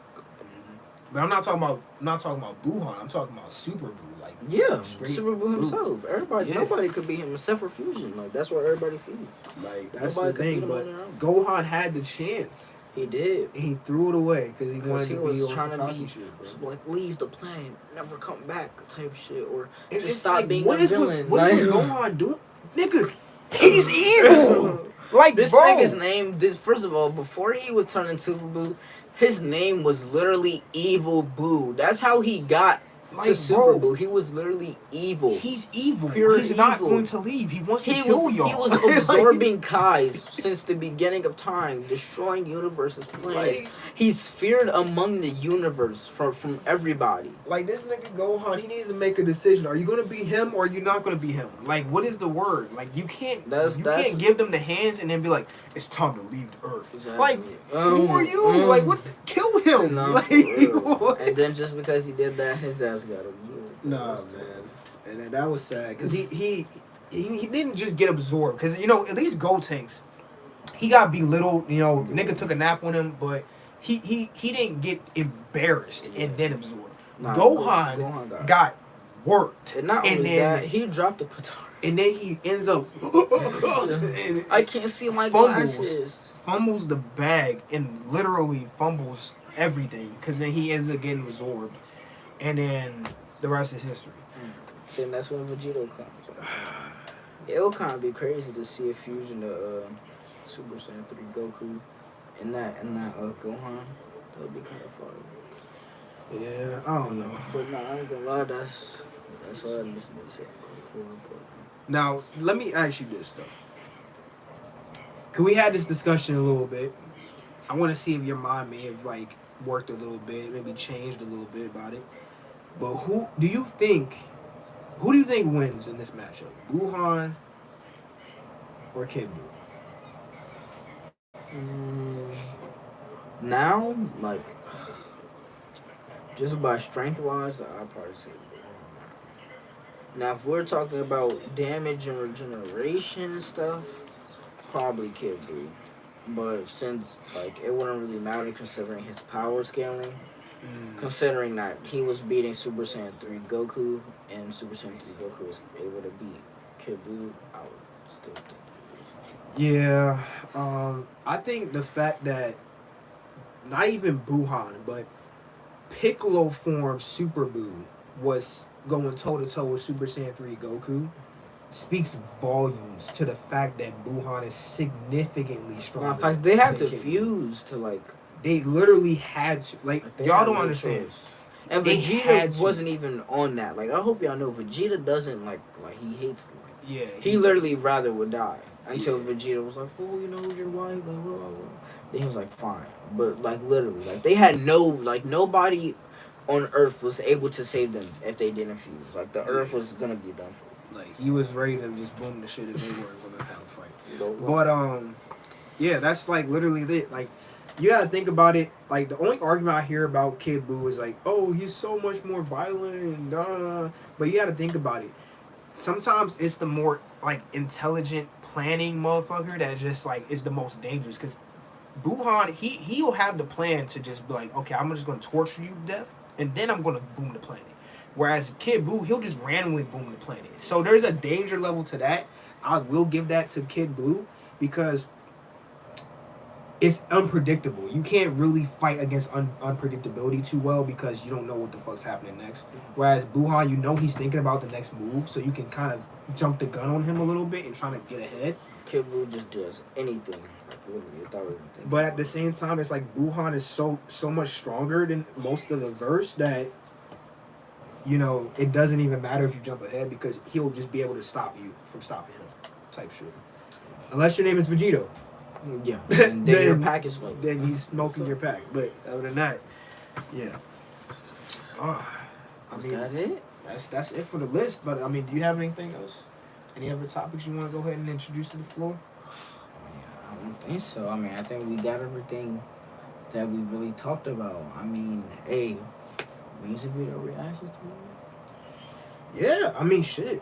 But I'm not talking about Buhan. I'm talking about Super Boo. Like Super Boo himself. Everybody, nobody could beat him except for fusion. Like that's what everybody fused. Like that's the thing. But Gohan had the chance. He did. He threw it away because he wanted to be trying to be shit, like leave the planet, never come back type shit, or just just stop like, being what a villain. What is Gohan doing, nigga? He's evil. Like this bro. nigga's name. First of all, before he was turned into Super Boo, his name was literally Evil Boo. That's how he got to Super Boo. He was literally evil. He's evil. Pure He's not going to leave. He wants to kill y'all. He was absorbing Kais since the beginning of time, destroying universes, planets. He's feared among the universe from everybody. Like this nigga Gohan, he needs to make a decision. Are you going to be him or are you not going to be him? Like what is the word? Like you can't can't give them the hands and then be like, it's time to leave the earth. Exactly. Like who are you? Like what? Kill him. No, like, and then just because he did that, his ass got absorbed. Nah, man. And then that was sad because he didn't just get absorbed because you know at least Gotenks, he got belittled. You know, nigga took a nap on him, but he didn't get embarrassed and then absorbed. Nah, Gohan got worked, and not only that, he dropped the petard. And then he ends up. I can't see my glasses. Fumbles the bag and literally fumbles everything because then he ends up getting absorbed, and then the rest is history. Then that's when Vegeta comes. It'll kind of be crazy to see a fusion of Super Saiyan 3 Goku and that Gohan. That would be kind of fun. Yeah, I don't know. But nah, I ain't gonna lie, that's all I need to say. Now, let me ask you this, though. Can we have this discussion a little bit? I want to see if your mind may have, like, worked a little bit, maybe changed a little bit about it. But who do you think wins in this matchup? Buhan or Kid Buu? Now, like, just by strength-wise, I'd probably say now, if we're talking about damage and regeneration and stuff, probably Kid Buu. But since, like, it wouldn't really matter considering his power scaling, considering that he was beating Super Saiyan 3 Goku, and Super Saiyan 3 Goku was able to beat Kid Buu, I would still think he was. Yeah, I think the fact that not even Buhan, but Piccolo form Super Buu was going toe to toe with Super Saiyan 3 Goku speaks volumes to the fact that Buhan is significantly stronger. In fact, they had than to Kid Buu. fuse to like. They literally had to. Like They y'all had don't no understand. choice. And They Vegeta had to. wasn't even on that. Like I hope y'all know, Vegeta doesn't like he hates. Yeah. He literally rather would die until Yeah. Vegeta was like, oh, you know, your wife, blah, blah, blah. Then he was like, fine. But like literally, like they had nobody on Earth was able to save them if they didn't fuse. Like the Earth was gonna be done for. Like he was ready to just boom the shit if they weren't gonna have a fight. You know, But yeah, that's like literally it. Like you gotta think about it. Like the only argument I hear about Kid Buu is like, oh, he's so much more violent and da, da, da. But you gotta think about it. Sometimes it's the more like intelligent planning motherfucker that just like is the most dangerous because Buhan he'll have the plan to just be like, okay, I'm just gonna torture you to death and then I'm gonna boom the planet. Whereas Kid Buu, he'll just randomly boom the planet. So there's a danger level to that. I will give that to Kid Buu because it's unpredictable. You can't really fight against unpredictability too well because you don't know what the fuck's happening next. Whereas Buhan, you know he's thinking about the next move, so you can kind of jump the gun on him a little bit and trying to get ahead. Kid Buu just does anything, like literally without even thinking. But at the same time, it's like Buhan is so much stronger than most of the verse that you know it doesn't even matter if you jump ahead because he'll just be able to stop you from stopping him, type shit. Unless your name is Vegito. Yeah, and then your pack is smoked. Then he's smoking your pack. But other than that, yeah. Is that it? That's it for the list. But I mean, do you have anything else? Any other topics you want to go ahead and introduce to the floor? I don't think so. I mean, I think we got everything that we really talked about. I mean, hey, music video reactions to Yeah, I mean, shit.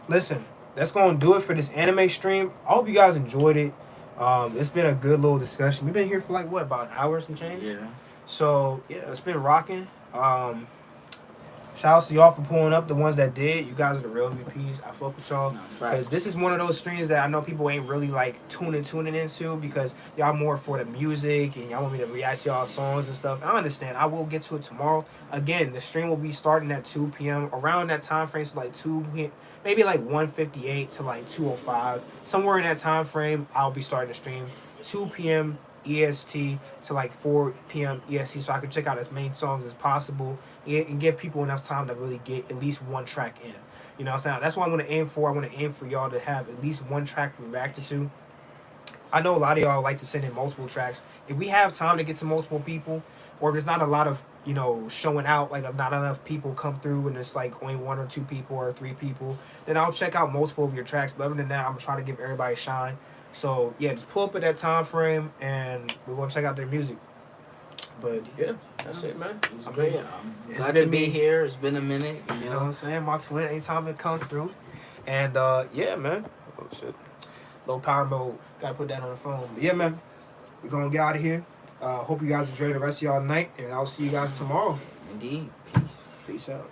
Listen, that's going to do it for this anime stream. I hope you guys enjoyed it. It's been a good little discussion. We've been here for like, what, about an hour and some change? Yeah. So, yeah, it's been rocking. Shout outs to y'all for pulling up, the ones that did. You guys are the real MVPs. I fuck with y'all. Because this is one of those streams that I know people ain't really like tuning into because y'all more for the music and y'all want me to react to y'all songs and stuff. I understand. I will get to it tomorrow. Again, the stream will be starting at 2 p.m. Around that time frame, so like 2 p.m. Maybe like 1:58 to like 2:05. Somewhere in that time frame, I'll be starting the stream. 2 p.m. EST to like 4 p.m. EST so I can check out as many songs as possible and give people enough time to really get at least one track in. You know what I'm saying? That's what I'm going to aim for. I want to aim for y'all to have at least one track reacted to. I know a lot of y'all like to send in multiple tracks. If we have time to get to multiple people, or if there's not a lot of, you know, showing out, like if not enough people come through and it's like only 1 or 2 people or 3 people, then I'll check out multiple of your tracks. But other than that, I'm going to try to give everybody a shine. So, yeah, just pull up at that time frame and we're going to check out their music. But, yeah, that's it, man. It was great. I'm glad to be here. It's been a minute. You know what I'm saying? My twin, anytime it comes through. And, yeah, man. Oh, shit. Low power mode. Got to put that on the phone. But, yeah, man. We're going to get out of here. Hope you guys enjoy the rest of y'all night. And I'll see you guys tomorrow. Indeed. Peace. Peace out.